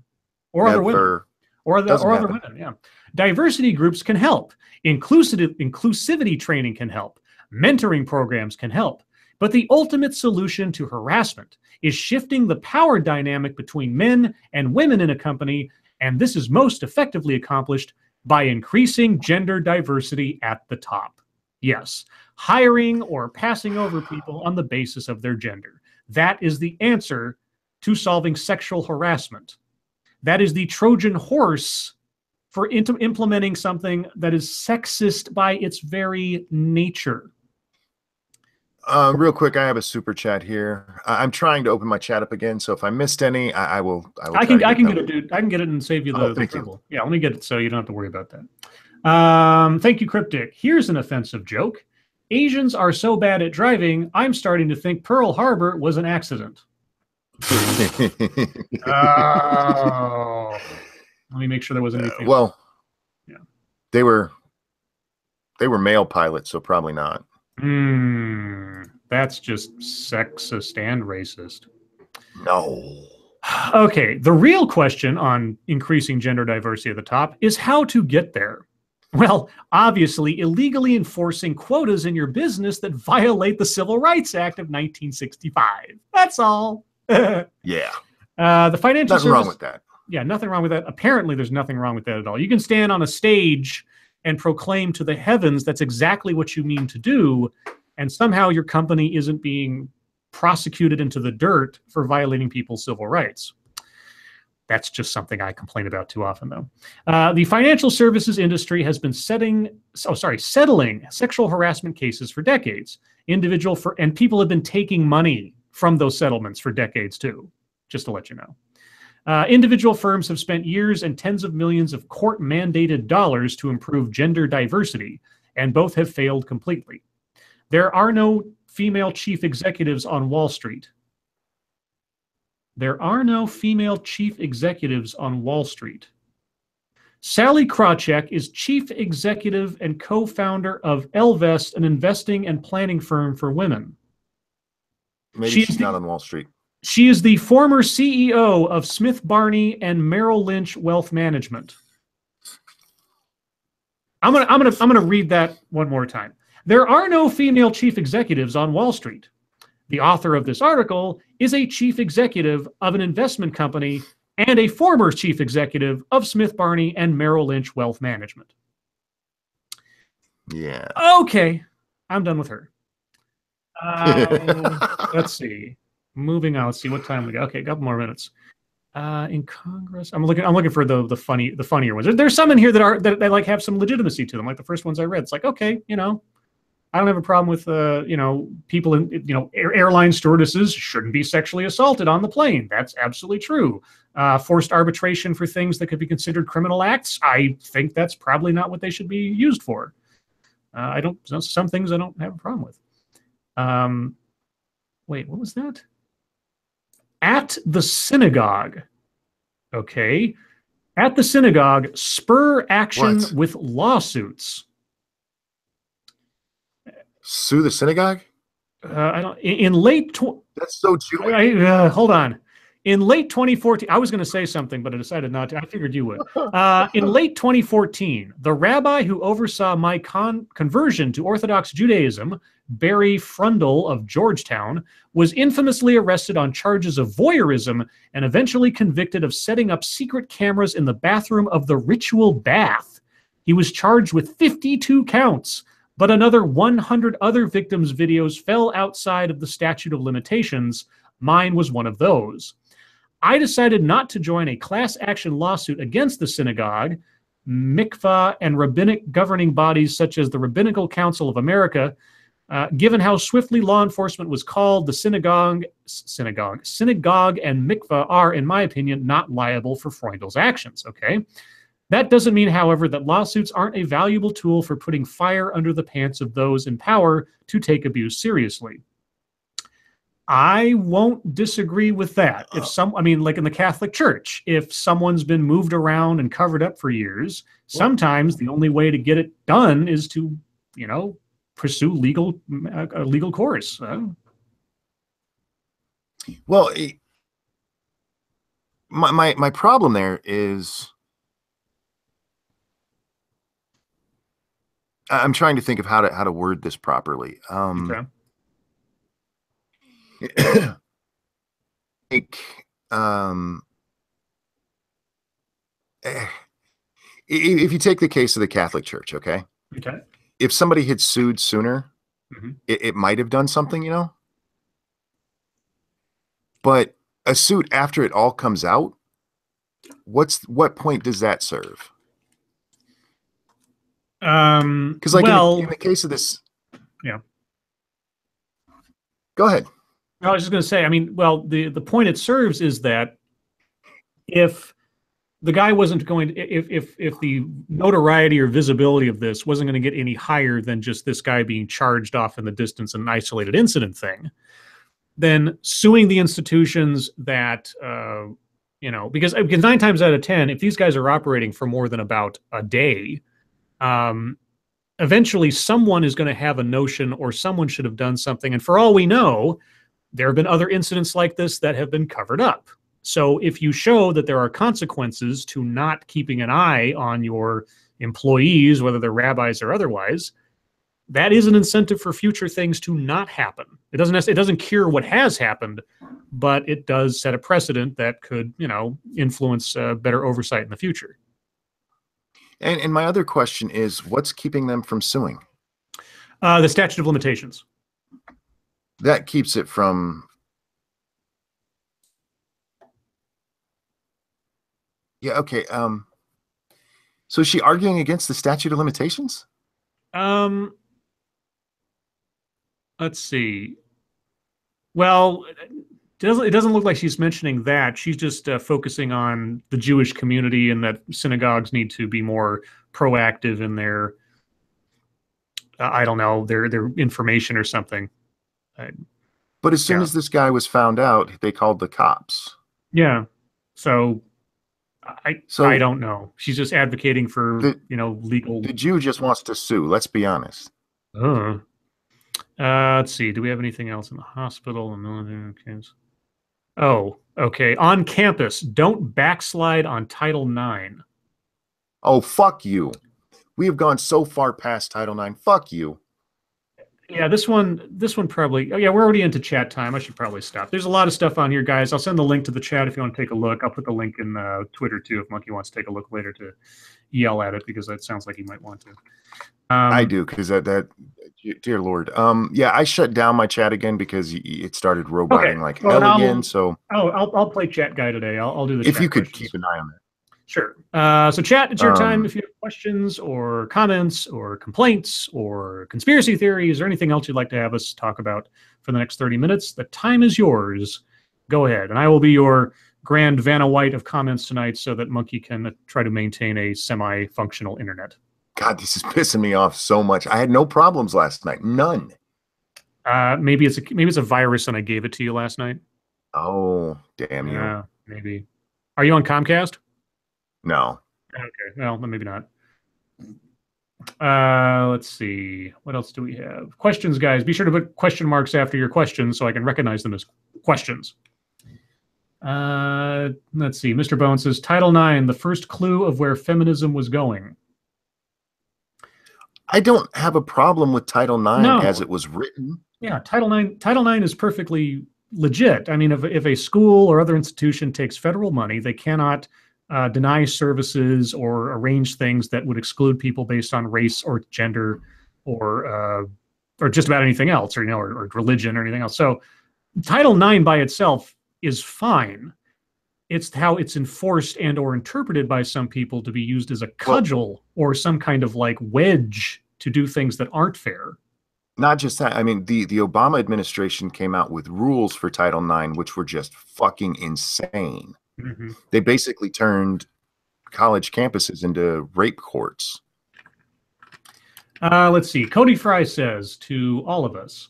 or other women or other women. Yeah, diversity groups can help. Inclusivity training can help. Mentoring programs can help. But the ultimate solution to harassment is shifting the power dynamic between men and women in a company And this is most effectively accomplished by increasing gender diversity at the top. Yes, hiring or passing over people on the basis of their gender. That is the answer to solving sexual harassment. That is the Trojan horse for implementing something that is sexist by its very nature. Real quick, I have a super chat here. I'm trying to open my chat up again, so if I missed any, I will. I can get it, dude. I can get it and save you the trouble. Yeah, let me get it so you don't have to worry about that. Thank you, Cryptic. Here's an offensive joke. Asians are so bad at driving, I'm starting to think Pearl Harbor was an accident. Oh. Let me make sure there wasn't anything. Well, yeah, they were male pilots, so probably not. That's just sexist and racist. No. Okay, the real question on increasing gender diversity at the top is how to get there. Well, obviously, illegally enforcing quotas in your business that violate the Civil Rights Act of 1965. That's all. Yeah. The financial nothing wrong with that. Yeah, nothing wrong with that. Apparently, there's nothing wrong with that at all. You can stand on a stage and proclaim to the heavens that's exactly what you mean to do, and somehow your company isn't being prosecuted into the dirt for violating people's civil rights. That's just something I complain about too often, though. The financial services industry has been settling sexual harassment cases for decades. And people have been taking money from those settlements for decades too, just to let you know. Individual firms have spent years and tens of millions of court-mandated dollars to improve gender diversity, and both have failed completely. There are no female chief executives on Wall Street. There are no female chief executives on Wall Street. Sally Krawcheck is chief executive and co-founder of Ellevest, an investing and planning firm for women. Maybe she's not on Wall Street. She is the former CEO of Smith Barney and Merrill Lynch Wealth Management. I'm gonna read that one more time. There are no female chief executives on Wall Street. The author of this article is a chief executive of an investment company and a former chief executive of Smith Barney and Merrill Lynch Wealth Management. Yeah. Okay, I'm done with her. Let's see. Moving on. Let's see what time we got. Okay, a couple more minutes. In Congress, I'm looking for the funnier ones. There's some in here that like have some legitimacy to them, like the first ones I read. It's like, okay, I don't have a problem with people in airline stewardesses shouldn't be sexually assaulted on the plane. That's absolutely true. Forced arbitration for things that could be considered criminal acts. I think that's probably not what they should be used for. Some things I don't have a problem with. Wait, what was that? At the synagogue. Okay. At the synagogue, spur action with lawsuits. Sue the synagogue? I don't. In late. That's so Jewish. Hold on. In late 2014, I was going to say something, but I decided not to. I figured you would. In late 2014, the rabbi who oversaw my conversion to Orthodox Judaism, Barry Frundle of Georgetown, was infamously arrested on charges of voyeurism and eventually convicted of setting up secret cameras in the bathroom of the ritual bath. He was charged with 52 counts, but another 100 other victims' videos fell outside of the statute of limitations. Mine was one of those. I decided not to join a class action lawsuit against the synagogue, mikvah, and rabbinic governing bodies such as the Rabbinical Council of America, given how swiftly law enforcement was called. The synagogue and mikvah are, in my opinion, not liable for Freundel's actions. Okay. That doesn't mean, however, that lawsuits aren't a valuable tool for putting fire under the pants of those in power to take abuse seriously. I won't disagree with that. Like in the Catholic Church, if someone's been moved around and covered up for years, sometimes the only way to get it done is to, pursue a legal course. Well, my problem there is I'm trying to think of how to word this properly. Okay. if you take the case of the Catholic Church, okay? Okay. If somebody had sued sooner, Mm-hmm. it might have done something, you know? But a suit after it all comes out, what point does that serve? Because like in the case of this, yeah. Go ahead. I was just going to say, I mean, well, the point it serves is that if the guy wasn't going to, if the notoriety or visibility of this wasn't going to get any higher than just this guy being charged off in the distance in an isolated incident thing, then suing the institutions that, you know, because 9 times out of 10, if these guys are operating for more than about a day, eventually someone is going to have a notion or someone should have done something. And for all we know, there have been other incidents like this that have been covered up. So if you show that there are consequences to not keeping an eye on your employees, whether they're rabbis or otherwise, that is an incentive for future things to not happen. It doesn't cure what has happened, but it does set a precedent that could, you know, influence better oversight in the future. And my other question is, what's keeping them from suing? The statute of limitations. That keeps it from. Yeah. Okay. So is she arguing against the statute of limitations? Let's see. Well, it doesn't look like she's mentioning that. She's just focusing on the Jewish community and that synagogues need to be more proactive in their, I don't know, their information or something. But as soon as this guy was found out, they called the cops. Yeah. So I don't know. She's just advocating for, you know, legal. The Jew just wants to sue. Let's be honest. Let's see. Do we have anything else in the hospital and military case? Oh, okay. On campus, don't backslide on Title IX. Oh, fuck you. We have gone so far past Title IX. Fuck you. Yeah, this one probably. Oh, yeah, we're already into chat time. I should probably stop. There's a lot of stuff on here, guys. I'll send the link to the chat if you want to take a look. I'll put the link in Twitter too if Monkey wants to take a look later to yell at it because that sounds like he might want to. I do because that dear Lord. Yeah, I shut down my chat again because it started roboting like hell again. So I'll play chat guy today. I'll do the. If you could keep an eye on that. Sure. So chat, it's your time. If you have questions or comments or complaints or conspiracy theories or anything else you'd like to have us talk about for the next 30 minutes, the time is yours. Go ahead. And I will be your grand Vanna White of comments tonight so that Monkey can try to maintain a semi-functional internet. God, this is pissing me off so much. I had no problems last night. None. Maybe it's a virus and I gave it to you last night. Oh, damn you. Yeah, maybe. Are you on Comcast? No. Okay, well, maybe not. Let's see. What else do we have? Questions, guys. Be sure to put question marks after your questions so I can recognize them as questions. Let's see. Mr. Bone says, Title IX, the first clue of where feminism was going. I don't have a problem with Title IX as it was written. Yeah, Title IX is perfectly legit. I mean, if a school or other institution takes federal money, they cannot deny services or arrange things that would exclude people based on race or gender or just about anything else, or or religion or anything else. So Title IX by itself is fine. It's how it's enforced and or interpreted by some people to be used as a cudgel or some kind of like wedge to do things that aren't fair. Not just that. I mean, the Obama administration came out with rules for Title IX, which were just fucking insane. Mm-hmm. They basically turned college campuses into rape courts. Let's see. Cody Fry says to all of us,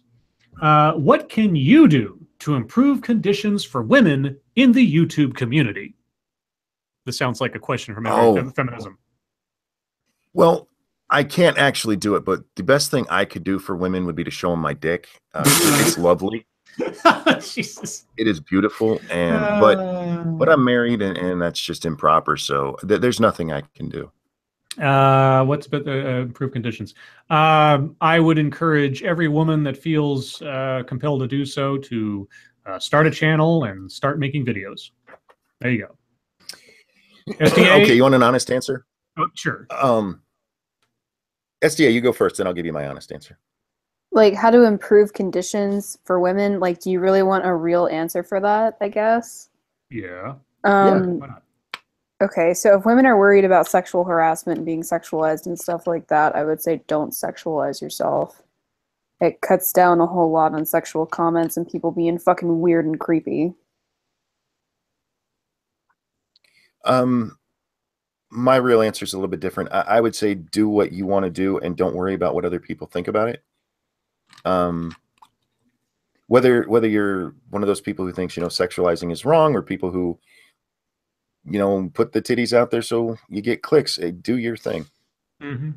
what can you do to improve conditions for women in the YouTube community? This sounds like a question from feminism. Well, I can't actually do it, but the best thing I could do for women would be to show them my dick. It's lovely. Jesus. It is beautiful, and but I'm married, and that's just improper. So there's nothing I can do. What's improve conditions? I would encourage every woman that feels compelled to do so to start a channel and start making videos. There you go. SDA? Okay, you want an honest answer? Oh, sure. SDA, you go first, and I'll give you my honest answer. Like, how to improve conditions for women? Like, do you really want a real answer for that, I guess? Yeah. Yeah. Why not? Okay, so if women are worried about sexual harassment and being sexualized and stuff like that, I would say don't sexualize yourself. It cuts down a whole lot on sexual comments and people being fucking weird and creepy. My real answer is a little bit different. I would say do what you want to do and don't worry about what other people think about it. Whether you're one of those people who thinks, sexualizing is wrong, or people who, put the titties out there so you get clicks, do your thing. Mm-hmm.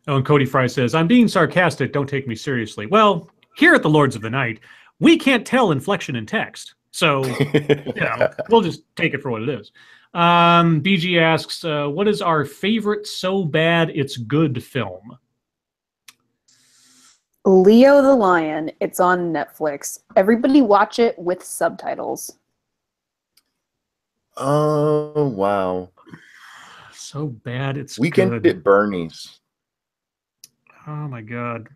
Oh, and Cody Fry says, I'm being sarcastic. Don't take me seriously. Well, here at the Lords of the Night, we can't tell inflection in text. So, we'll just take it for what it is. BG asks, what is our favorite so bad it's good film? Leo the Lion. It's on Netflix. Everybody watch it with subtitles. Oh, wow. So bad it's Weekend good. at Bernie's. Oh, my God.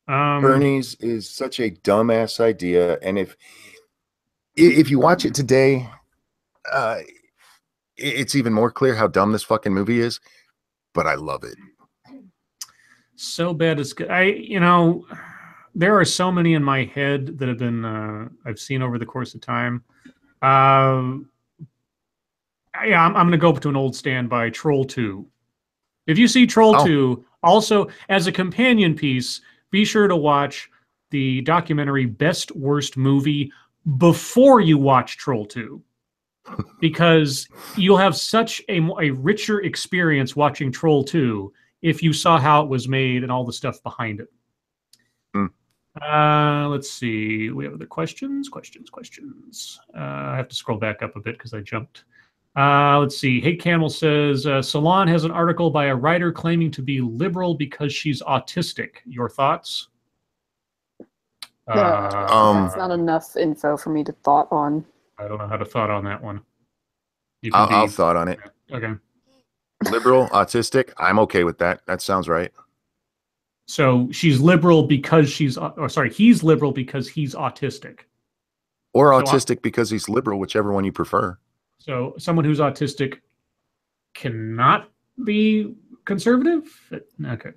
Bernie's is such a dumbass idea. And if you watch it today, it's even more clear how dumb this fucking movie is. But I love it. So bad it's good. There are so many in my head that have been I've seen over the course of time. I'm going to go up to an old standby, Troll 2. If you see Troll 2, also as a companion piece, be sure to watch the documentary Best Worst Movie before you watch Troll 2. Because you'll have such a richer experience watching Troll 2 if you saw how it was made and all the stuff behind it. Let's see. We have other questions. I have to scroll back up a bit because I jumped. Let's see. Hate Camel says, Salon has an article by a writer claiming to be liberal because she's autistic. Your thoughts? That's not enough info for me to thought on. I don't know how to thought on that one. I'll thought on it. Okay. Liberal, autistic. I'm okay with that. That sounds right. So she's liberal because he's liberal because he's autistic. Or autistic because he's liberal, whichever one you prefer. So someone who's autistic cannot be conservative? Okay.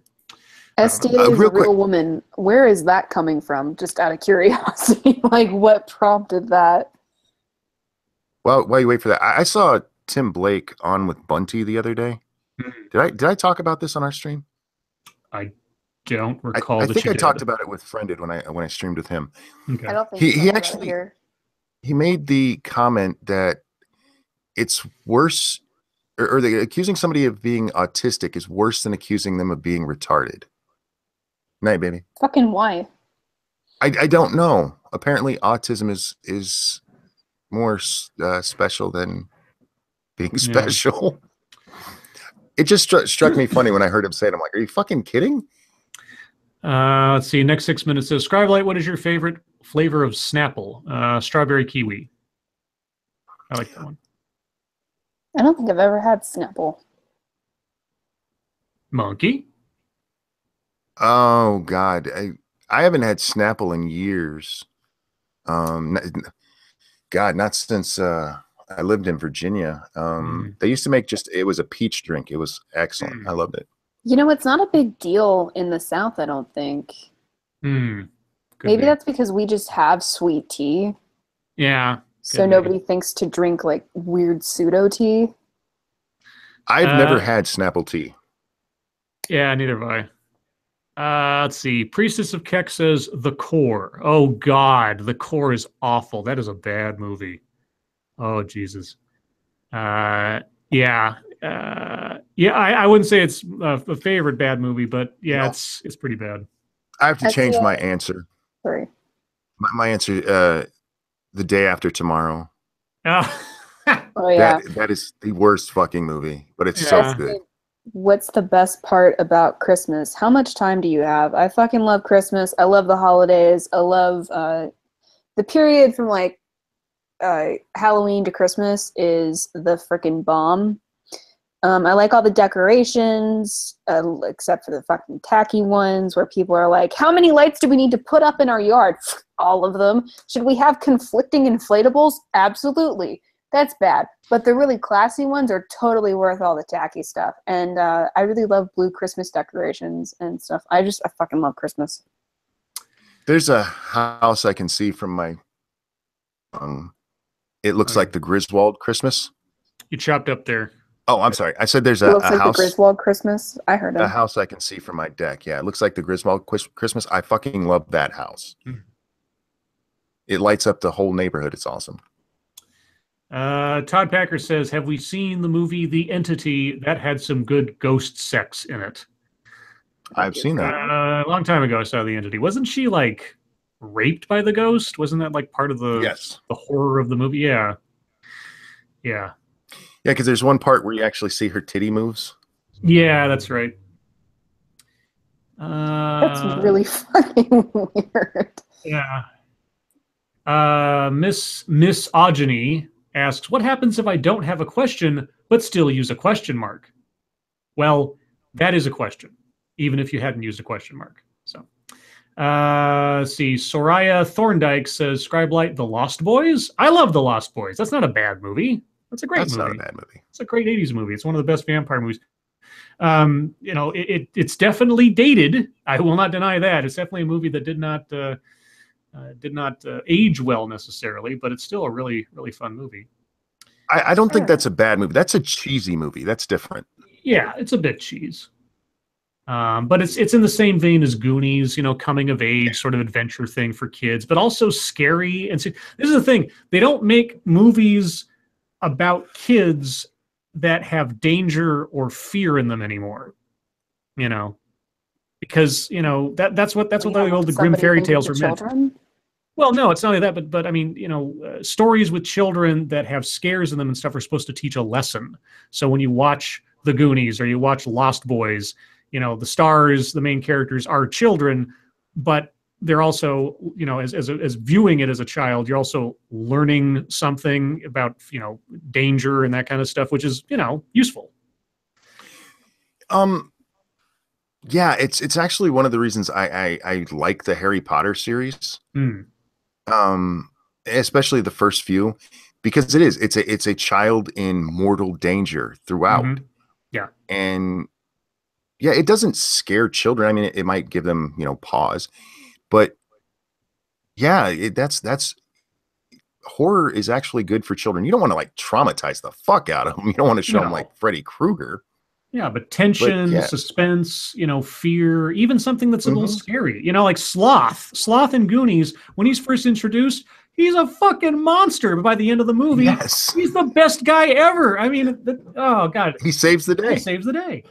SDA is a real woman. Where is that coming from? Just out of curiosity. Like, what prompted that? Well, while you wait for that, I saw Tim Blake on with Bunty the other day. Did I talk about this on our stream? I don't recall. I think I talked about it with Friended when I streamed with him. Okay. I don't think he actually he made the comment that it's worse, or accusing somebody of being autistic is worse than accusing them of being retarded. Night, baby. Fucking why? I don't know. Apparently, autism is more special than being special. It just struck me funny when I heard him say it. I'm like, are you fucking kidding? Let's see. Next 6 minutes says, Scribe Light, what is your favorite flavor of Snapple? Strawberry kiwi. I like that one. I don't think I've ever had Snapple. Monkey? Oh, God. I haven't had Snapple in years. God, not since I lived in Virginia. They used to make it was a peach drink. It was excellent. I loved it. You know, it's not a big deal in the South, I don't think. Maybe that's because we just have sweet tea. Yeah. So nobody thinks to drink like weird pseudo tea. I've never had Snapple tea. Yeah, neither have I. Let's see. Priestess of Keck says The Core. Oh, God. The Core is awful. That is a bad movie. Oh, Jesus. I wouldn't say it's a favorite bad movie, but yeah, it's pretty bad. I have to change my answer. Sorry. My answer, The Day After Tomorrow. Oh, yeah. That is the worst fucking movie, but it's so good. What's the best part about Christmas? How much time do you have? I fucking love Christmas. I love the holidays. I love the period from like Halloween to Christmas is the frickin' bomb. I like all the decorations, except for the fucking tacky ones where people are like, how many lights do we need to put up in our yard? All of them. Should we have conflicting inflatables? Absolutely. That's bad. But the really classy ones are totally worth all the tacky stuff. And I really love blue Christmas decorations and stuff. I fucking love Christmas. There's a house I can see from my... it looks like the Griswold Christmas. You chopped up there. Oh, I'm sorry. I said there's a like house. The Griswold Christmas. I heard it. A house I can see from my deck. Yeah, it looks like the Griswold Christmas. I fucking love that house. It lights up the whole neighborhood. It's awesome. Todd Packer says, have we seen the movie The Entity? That had some good ghost sex in it. I've seen that. A long time ago I saw The Entity. Wasn't she like raped by the ghost? Wasn't that like part of the horror of the movie? Yeah. Yeah. Yeah, because there's one part where you actually see her titty moves. Yeah, that's right. That's really fucking weird. Yeah. Misogyny asks, what happens if I don't have a question but still use a question mark? Well, that is a question, even if you hadn't used a question mark. So, see, Soraya Thorndike says, Scribe Light, The Lost Boys. I love The Lost Boys. That's not a bad movie. That's a great movie. That's not a bad movie. It's a great 80s movie. It's one of the best vampire movies. You know, it's definitely dated. I will not deny that. It's definitely a movie that did not age well necessarily, but it's still a really, really fun movie. I don't think that's a bad movie. That's a cheesy movie. That's different. Yeah, it's a bit cheese. But it's in the same vein as Goonies, you know, coming of age sort of adventure thing for kids, but also scary. And so, this is the thing. They don't make movies about kids that have danger or fear in them anymore, you know, because, you know, that's what the Grimm fairy tales are meant. Well, no, it's not only that, but I mean, you know, stories with children that have scares in them and stuff are supposed to teach a lesson. So when you watch the Goonies or you watch Lost Boys, you know, the stars, the main characters are children, but they're also, you know, as viewing it as a child, you're also learning something about, you know, danger and that kind of stuff, which is, you know, useful. Yeah, it's actually one of the reasons I like the Harry Potter series. Especially the first few, because it's a child in mortal danger throughout. Yeah. And yeah, it doesn't scare children. I mean, it might give them, you know, pause. But yeah, that's horror is actually good for children. You don't want to like traumatize the fuck out of them. You don't want to show them like Freddy Krueger. Yeah, but tension, suspense, you know, fear, even something that's a little scary. You know, like Sloth in Goonies, when he's first introduced, he's a fucking monster. But by the end of the movie, he's the best guy ever. I mean, oh God. He saves the day. He saves the day.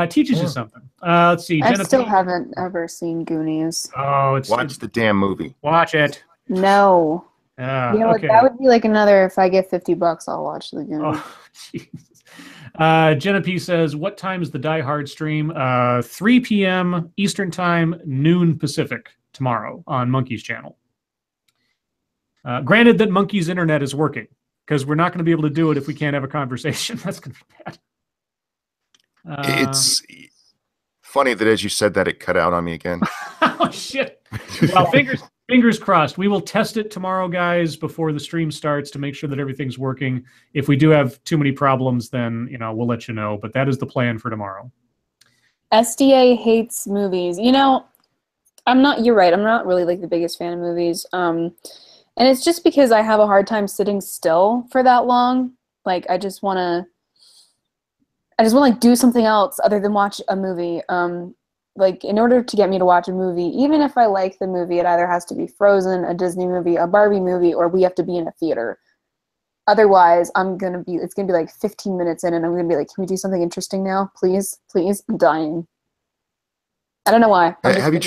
Teaches you something. Let's see. I still haven't ever seen Goonies. Oh, watch the damn movie. Watch it. No. You know what? That would be like another. If I get $50, I'll watch the Goonies. Oh, Jenna P says, "What time is the Die Hard stream? 3 p.m. Eastern Time, noon Pacific tomorrow on Monkey's channel. Granted that Monkey's internet is working, because we're not going to be able to do it if we can't have a conversation. That's going to be bad." It's funny that as you said that, it cut out on me again. Oh shit! Well, fingers crossed. We will test it tomorrow, guys, before the stream starts to make sure that everything's working. If we do have too many problems, then, you know, we'll let you know. But that is the plan for tomorrow. SDA hates movies. You know, you're right. I'm not really like the biggest fan of movies. And it's just because I have a hard time sitting still for that long. Like, I just want to like do something else other than watch a movie. Like, in order to get me to watch a movie, even if I like the movie, it either has to be Frozen, a Disney movie, a Barbie movie, or we have to be in a theater. Otherwise, it's gonna be like 15 minutes in, and I'm gonna be like, "Can we do something interesting now, please? Please, I'm dying." I don't know why. Have you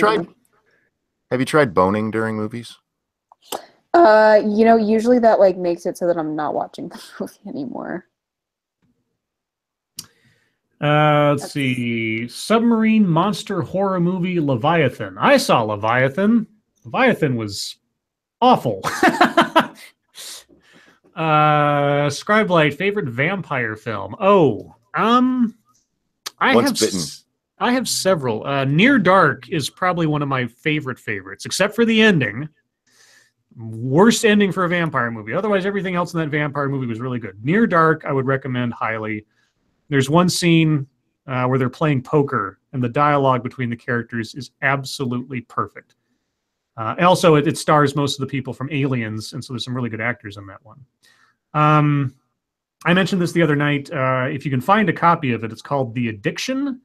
tried boning during movies? You know, usually that like makes it so that I'm not watching the movie anymore. Let's see. Submarine monster horror movie Leviathan. I saw Leviathan. Leviathan was awful. Scribe Light, favorite vampire film. Oh, I Once have Bitten. I have several. Near Dark is probably one of my favorites, except for the ending. Worst ending for a vampire movie. Otherwise, everything else in that vampire movie was really good. Near Dark, I would recommend highly. There's one scene where they're playing poker, and the dialogue between the characters is absolutely perfect. And also, it stars most of the people from Aliens, and so there's some really good actors in that one. I mentioned this the other night. If you can find a copy of it, it's called The Addiction.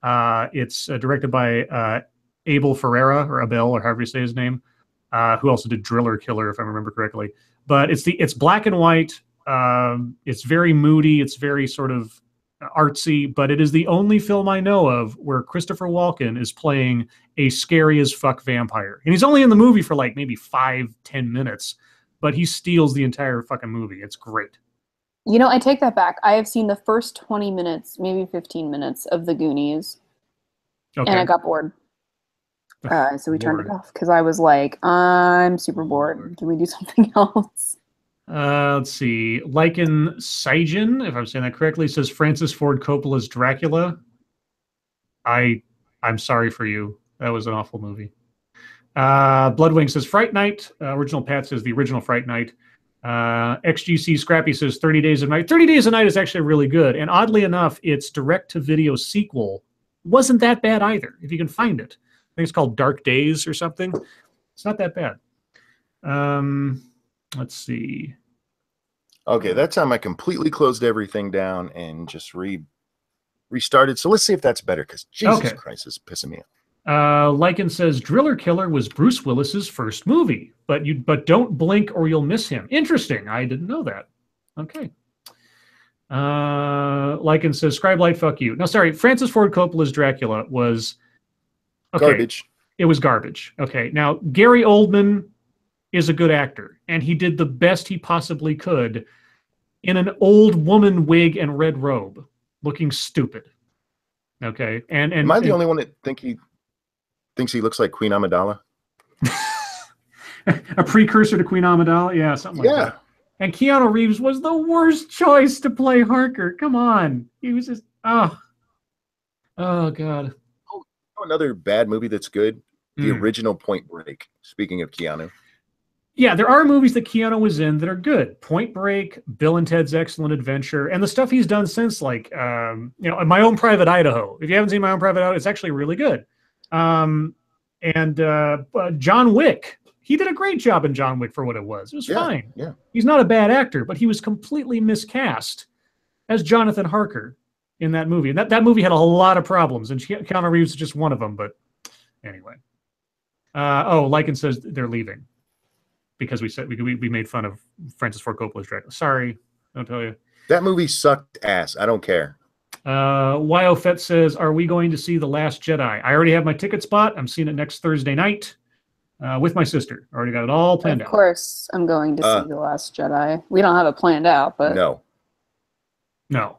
It's directed by Abel Ferreira, or Abel, or however you say his name, who also did Driller Killer, if I remember correctly. But it's black and white. It's very moody. It's very sort of artsy, but it is the only film I know of where Christopher Walken is playing a scary as fuck vampire. And he's only in the movie for like maybe 5-10 minutes, but he steals the entire fucking movie. It's great. You know, I take that back. I have seen the first 20 minutes, maybe 15 minutes of The Goonies, Okay. and I got bored. So we turned it off because I was like, I'm super bored. Can we do something else? Let's see. Lycan Saijin, if I'm saying that correctly, says Francis Ford Coppola's Dracula. I'm sorry for you. That was an awful movie. Bloodwing says Fright Night. Original Pat says the original Fright Night. XGC Scrappy says 30 Days of Night. 30 Days of Night is actually really good. And oddly enough, its direct-to-video sequel wasn't that bad either, if you can find it. I think it's called Dark Days or something. It's not that bad. Let's see. Okay, that time I completely closed everything down and just restarted. So let's see if that's better, because Jesus Christ, is pissing me off. Lycan says Driller Killer was Bruce Willis's first movie, but don't blink or you'll miss him. Interesting. I didn't know that. Okay. Lycan says Scribe Light, fuck you. No, sorry. Francis Ford Coppola's Dracula was Garbage. It was garbage. Okay. Now, Gary Oldman is a good actor, and he did the best he possibly could in an old woman wig and red robe, looking stupid. Okay. And am I the only one that thinks he looks like Queen Amidala? A precursor to Queen Amidala? Yeah, something like that. And Keanu Reeves was the worst choice to play Harker. Come on. He was just, oh God. Oh, another bad movie that's good? The original Point Break. Speaking of Keanu. Yeah, there are movies that Keanu was in that are good. Point Break, Bill and Ted's Excellent Adventure, and the stuff he's done since, like, My Own Private Idaho. If you haven't seen My Own Private Idaho, it's actually really good. And John Wick. He did a great job in John Wick for what it was. It was fine. Yeah. He's not a bad actor, but he was completely miscast as Jonathan Harker in that movie. And that movie had a lot of problems, and Keanu Reeves is just one of them. But anyway. Lycan says they're leaving because we said we made fun of Francis Ford Coppola's Dracula. Sorry, I'll tell you. That movie sucked ass. I don't care. YO Fett says, are we going to see The Last Jedi? I already have my ticket spot. I'm seeing it next Thursday night with my sister. I already got it all planned out. Of course, I'm going to see The Last Jedi. We don't have it planned out, but... No.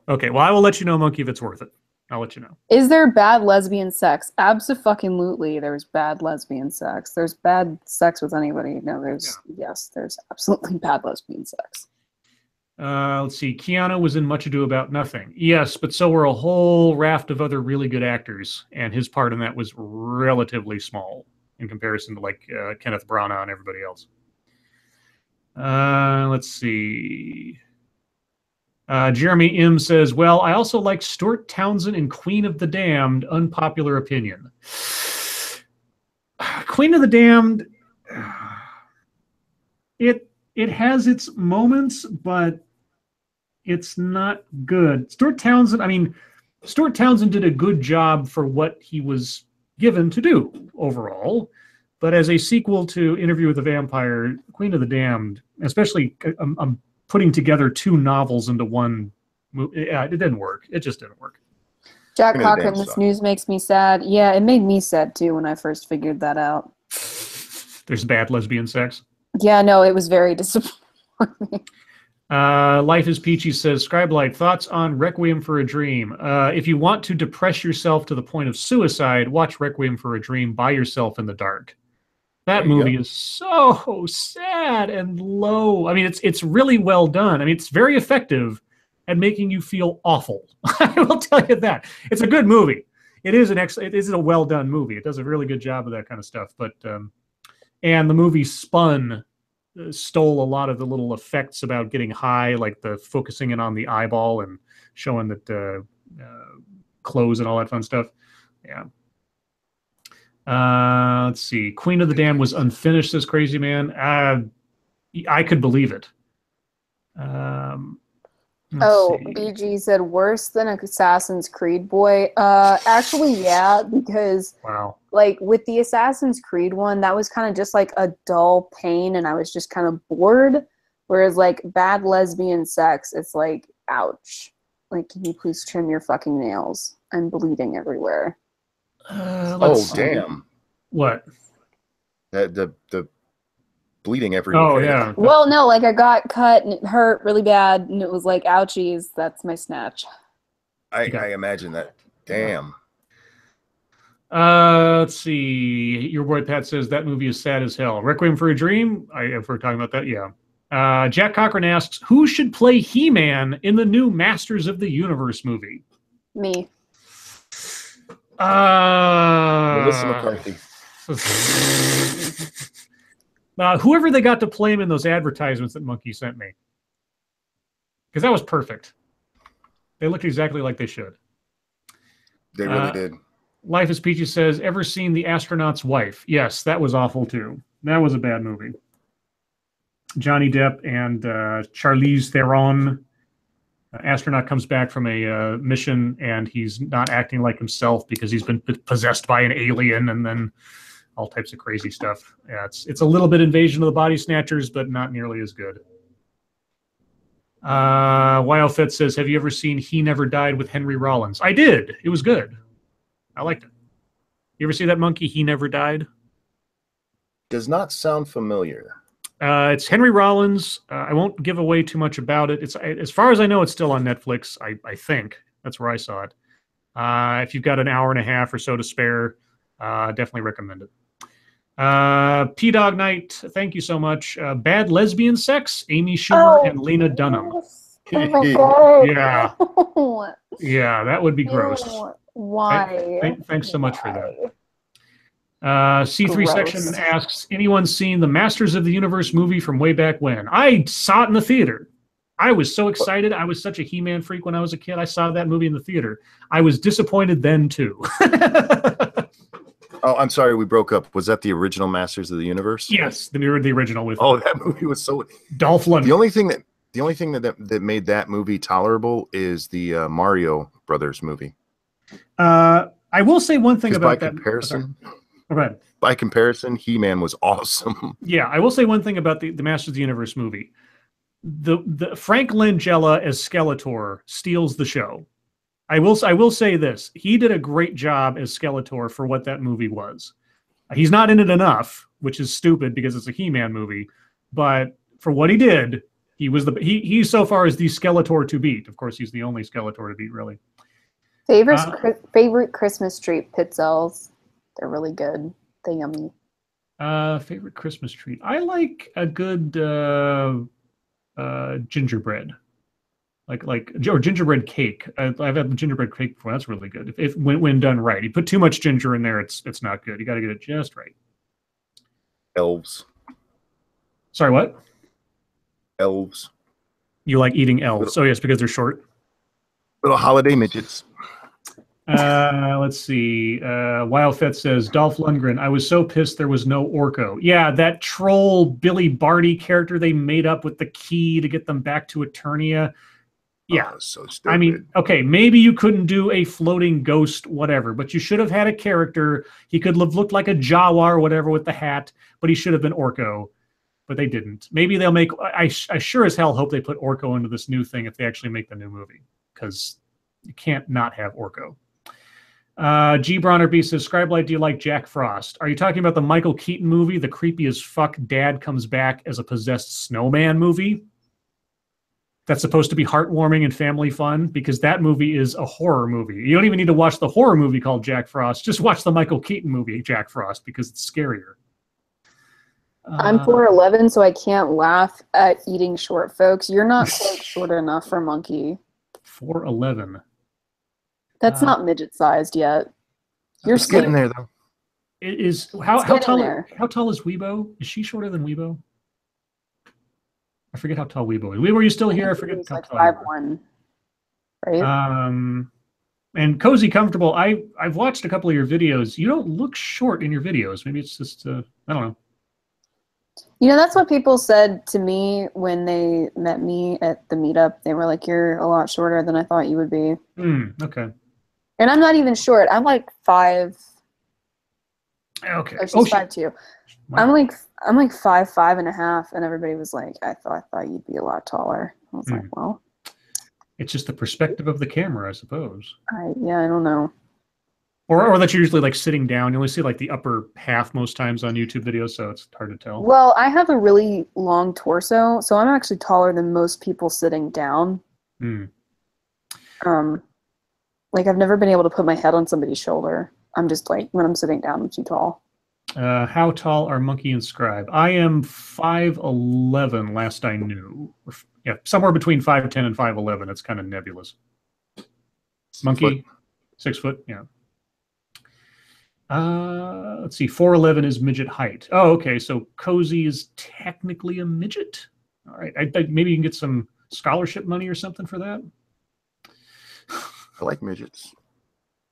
Okay, well, I will let you know, Monkey, if it's worth it. I'll let you know. Is there bad lesbian sex? Abso-fucking-lutely, there's bad lesbian sex. There's bad sex with anybody. No, yes, there's absolutely bad lesbian sex. Let's see. Keanu was in Much Ado About Nothing. Yes, but so were a whole raft of other really good actors, and his part in that was relatively small in comparison to, like, Kenneth Branagh and everybody else. Let's see. Jeremy M. says, well, I also like Stuart Townsend in Queen of the Damned. Unpopular opinion. Queen of the Damned, it has its moments, but it's not good. Stuart Townsend did a good job for what he was given to do overall, but as a sequel to Interview with the Vampire, Queen of the Damned, especially I'm putting together two novels into one movie, it didn't work. It just didn't work. Jack Cochran, this news makes me sad. Yeah, it made me sad too when I first figured that out. There's bad lesbian sex? Yeah, no, it was very disappointing. Life is Peachy says, Scribe Light, thoughts on Requiem for a Dream? If you want to depress yourself to the point of suicide, watch Requiem for a Dream by yourself in the dark. That There you movie go. is so sad and low. I mean, it's really well done. I mean, it's very effective at making you feel awful. I will tell you that. It's a good movie. It is a well done movie. It does a really good job of that kind of stuff. But and the movie Spun stole a lot of the little effects about getting high, like the focusing in on the eyeball and showing that clothes and all that fun stuff. Yeah. Let's see. Queen of the Damned was unfinished, says Crazy Man. I could believe it. Oh, see. BG said worse than Assassin's Creed boy. Actually, yeah, because Wow. like with the Assassin's Creed one, that was kind of just like a dull pain, and I was just kind of bored. Whereas like bad lesbian sex, it's like, ouch. Like, can you please trim your fucking nails? I'm bleeding everywhere. Let's damn. What? The bleeding everywhere. Oh yeah. Well, no, like I got cut and it hurt really bad, and it was like, ouchies, that's my snatch. I imagine that. Damn. Let's see. Your boy Pat says that movie is sad as hell. Requiem for a Dream. If we're talking about that, yeah. Jack Cochran asks, who should play He-Man in the new Masters of the Universe movie? Me. Melissa McCarthy. Whoever they got to play him in those advertisements that Monkey sent me. Because that was perfect. They looked exactly like they should. They really did. Life is Peachy says, ever seen The Astronaut's Wife? Yes, that was awful too. That was a bad movie. Johnny Depp and Charlize Theron. Astronaut comes back from a mission and he's not acting like himself because he's been possessed by an alien, and then all types of crazy stuff. Yeah, it's a little bit Invasion of the Body Snatchers, but not nearly as good. Wildfit says, have you ever seen He Never Died with Henry Rollins? I did. It was good. I liked it. You ever see that monkey, He Never Died? Does not sound familiar. It's Henry Rollins. I won't give away too much about it. It's, as far as I know, it's still on Netflix. I think that's where I saw it. If you've got an hour and a half or so to spare, definitely recommend it. P-Dog Knight, thank you so much. Bad lesbian sex, Amy Schumer and Lena Dunham. Yes. Oh my god. Yeah. Yeah, that would be gross. Why? Thanks so much for that. C3 Gross. Section asks, anyone seen the Masters of the Universe movie from way back when? I saw it in the theater. I was so excited. I was such a He-Man freak when I was a kid. I saw that movie in the theater. I was disappointed then too. Oh, I'm sorry, we broke up. Was that the original Masters of the Universe? Yes, the original with. Oh, that movie was so. Dolph Lundgren. The only thing that made that movie tolerable is the Mario Brothers movie. I will say one thing about that. Comparison. Okay. By comparison, He-Man was awesome. Yeah, I will say one thing about the Masters of the Universe movie. The Frank Langella as Skeletor steals the show. I will say this. He did a great job as Skeletor for what that movie was. He's not in it enough, which is stupid because it's a He-Man movie, but for what he did, he so far is the Skeletor to beat. Of course, he's the only Skeletor to beat, really. Favorite Christmas treat, pizzelles. They're really good. They're yummy. Favorite Christmas treat. I like a good gingerbread. Or gingerbread cake. I've had gingerbread cake before. That's really good. If when done right. You put too much ginger in there, it's not good. You got to get it just right. Elves. Sorry, what? Elves. You like eating elves? Oh yes, because they're short. Little holiday midgets. Let's see. Wildfet says, Dolph Lundgren, I was so pissed there was no Orko. Yeah, that troll Billy Barty character they made up with the key to get them back to Eternia. Yeah. Oh, so stupid. I mean, okay, maybe you couldn't do a floating ghost, whatever, but you should have had a character. He could have looked like a Jawa or whatever with the hat, but he should have been Orko. But they didn't. Maybe they'll make... I sure as hell hope they put Orko into this new thing if they actually make the new movie, because you can't not have Orko. G. Bronner B says, Scribe Light, do you like Jack Frost? Are you talking about the Michael Keaton movie, the creepy as fuck dad comes back as a possessed snowman movie? That's supposed to be heartwarming and family fun, because that movie is a horror movie. You don't even need to watch the horror movie called Jack Frost. Just watch the Michael Keaton movie, Jack Frost, because it's scarier. I'm 4'11", so I can't laugh at eating short folks. You're not quite short enough for monkey. 4'11". That's not midget sized yet. You're getting there though. It is how tall? How tall is Weibo? Is she shorter than Weibo? I forget how tall Weibo is. Weibo, are you still here? I forget how like tall. 5'1", right? And Cozy Comfortable, I've watched a couple of your videos. You don't look short in your videos. Maybe it's just I don't know. You know, that's what people said to me when they met me at the meetup. They were like, "You're a lot shorter than I thought you would be." Okay. And I'm not even short. I'm like 5. Okay. Oh, she's 5'2". Wow. I'm like 5'5.5", and everybody was like, I thought you'd be a lot taller. I was like, well, it's just the perspective of the camera, I suppose. I don't know. Or that you're usually like sitting down. You only see like the upper half most times on YouTube videos, so it's hard to tell. Well, I have a really long torso, so I'm actually taller than most people sitting down. Like I've never been able to put my head on somebody's shoulder. I'm just like, when I'm sitting down, I'm too tall. How tall are Monkey and Scribe? I am 5'11", last I knew. Yeah, somewhere between 5'10" and 5'11". It's kind of nebulous. Monkey, 6 foot, yeah. Let's see, 4'11" is midget height. Oh, okay, so Cozy is technically a midget. All right, maybe you can get some scholarship money or something for that. I like midgets.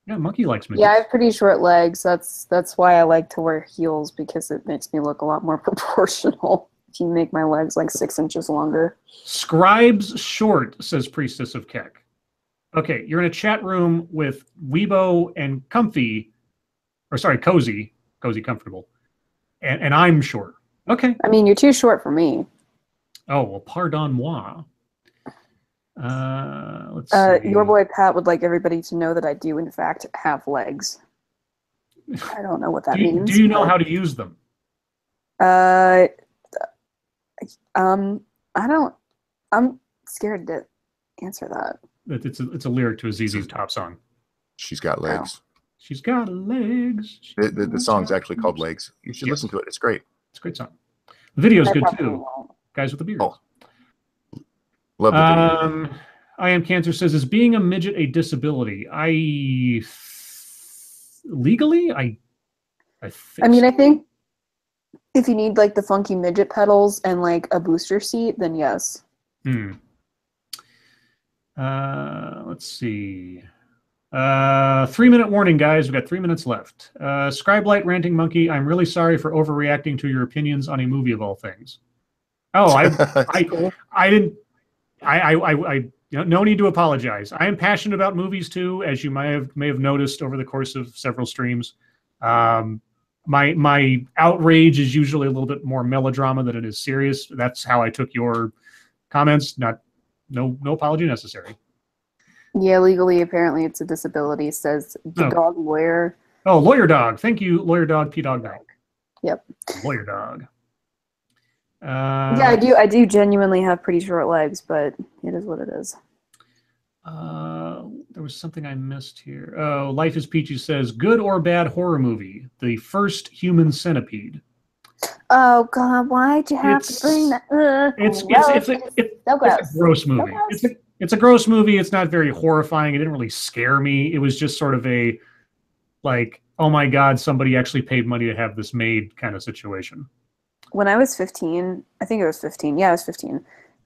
Yeah, Monkey likes midgets. Yeah, I have pretty short legs. That's why I like to wear heels, because it makes me look a lot more proportional. If you make my legs like 6 inches longer. Scribe's short, says Priestess of Keck. Okay, you're in a chat room with Weibo and Comfy, or sorry, Cozy Comfortable, and I'm short. Okay. I mean, you're too short for me. Oh, well, pardon moi. Let's see. Your boy Pat would like everybody to know that I do, in fact, have legs. I don't know what that means. Do you know how to use them? I don't. I'm scared to answer that. It's a lyric to a ZZ Top song. She's got legs. She's got legs. The song's actually called Legs. You should listen to it. It's great. It's a great song. The video's good too. Guys with the beard. Oh. Love the video. I Am Cancer says, is being a midget a disability? Legally, I think I think if you need like the funky midget pedals and like a booster seat, then yes. Let's see. 3-minute warning, guys. We've got 3 minutes left. Scribe Light Ranting Monkey, I'm really sorry for overreacting to your opinions on a movie of all things. Oh, I didn't. No need to apologize. I am passionate about movies too, as you may have noticed over the course of several streams. My outrage is usually a little bit more melodrama than it is serious. That's how I took your comments. No apology necessary. Yeah, legally, apparently it's a disability, says the dog lawyer. Oh, Lawyer Dog. Thank you, Lawyer Dog, P-Dog Dog. Yep. Lawyer Dog. Yeah, I do genuinely have pretty short legs, but it is what it is. There was something I missed here. Oh, Life is Peachy says, good or bad horror movie? The first Human Centipede. Oh God, why'd you have to bring that? It's a gross movie. It's a gross movie. It's not very horrifying. It didn't really scare me. It was just sort of a like, oh my God, somebody actually paid money to have this made kind of situation. When I was 15, I think it was 15. Yeah, I was 15.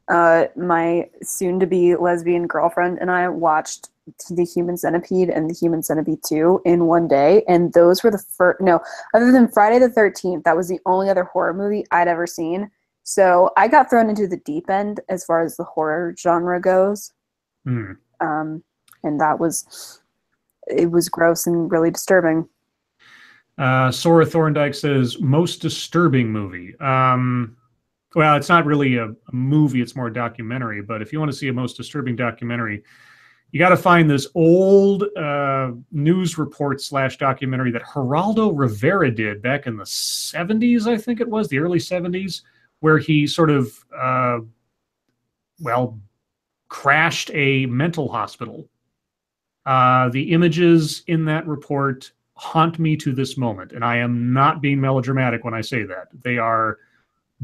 My soon-to-be lesbian girlfriend and I watched The Human Centipede and The Human Centipede 2 in one day, and those were the first. No, other than Friday the 13th, that was the only other horror movie I'd ever seen. So I got thrown into the deep end as far as the horror genre goes. And it was gross and really disturbing. Sora Thorndike says, most disturbing movie. Well, it's not really a movie, it's more a documentary, but if you want to see a most disturbing documentary, you got to find this old news report / documentary that Geraldo Rivera did back in the 70s, I think it was, the early 70s, where he sort of, crashed a mental hospital. The images in that report haunt me to this moment, and I am not being melodramatic when I say that. They are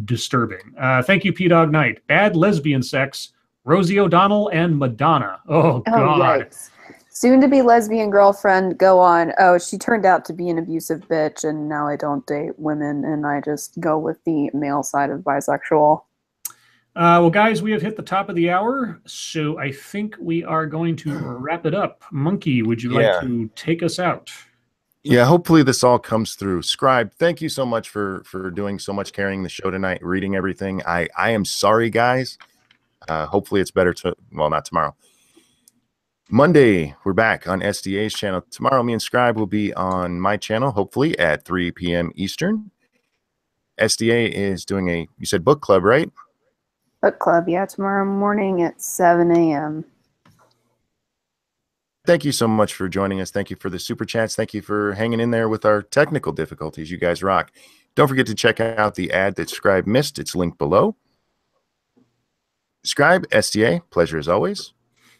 disturbing. Thank you, P-Dog Knight. Bad lesbian sex, Rosie O'Donnell and Madonna. Oh, God. Yikes. Soon to be lesbian girlfriend, go on. Oh, she turned out to be an abusive bitch, and now I don't date women, and I just go with the male side of bisexual. Well, guys, we have hit the top of the hour, so I think we are going to wrap it up. Monkey, would you like to take us out? Yeah, hopefully this all comes through. Scribe, thank you so much for doing so much, carrying the show tonight, reading everything. I am sorry, guys. Hopefully it's better well, not tomorrow. Monday, we're back on SDA's channel. Tomorrow, me and Scribe will be on my channel, hopefully at 3 p.m. Eastern. SDA is doing you said book club, right? Book club, yeah, tomorrow morning at 7 a.m. Thank you so much for joining us. Thank you for the super chats. Thank you for hanging in there with our technical difficulties. You guys rock. Don't forget to check out the ad that Scribe missed. It's linked below. Scribe, SDA, pleasure as always.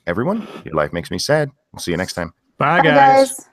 Everyone, your life makes me sad. We'll see you next time. Bye, guys.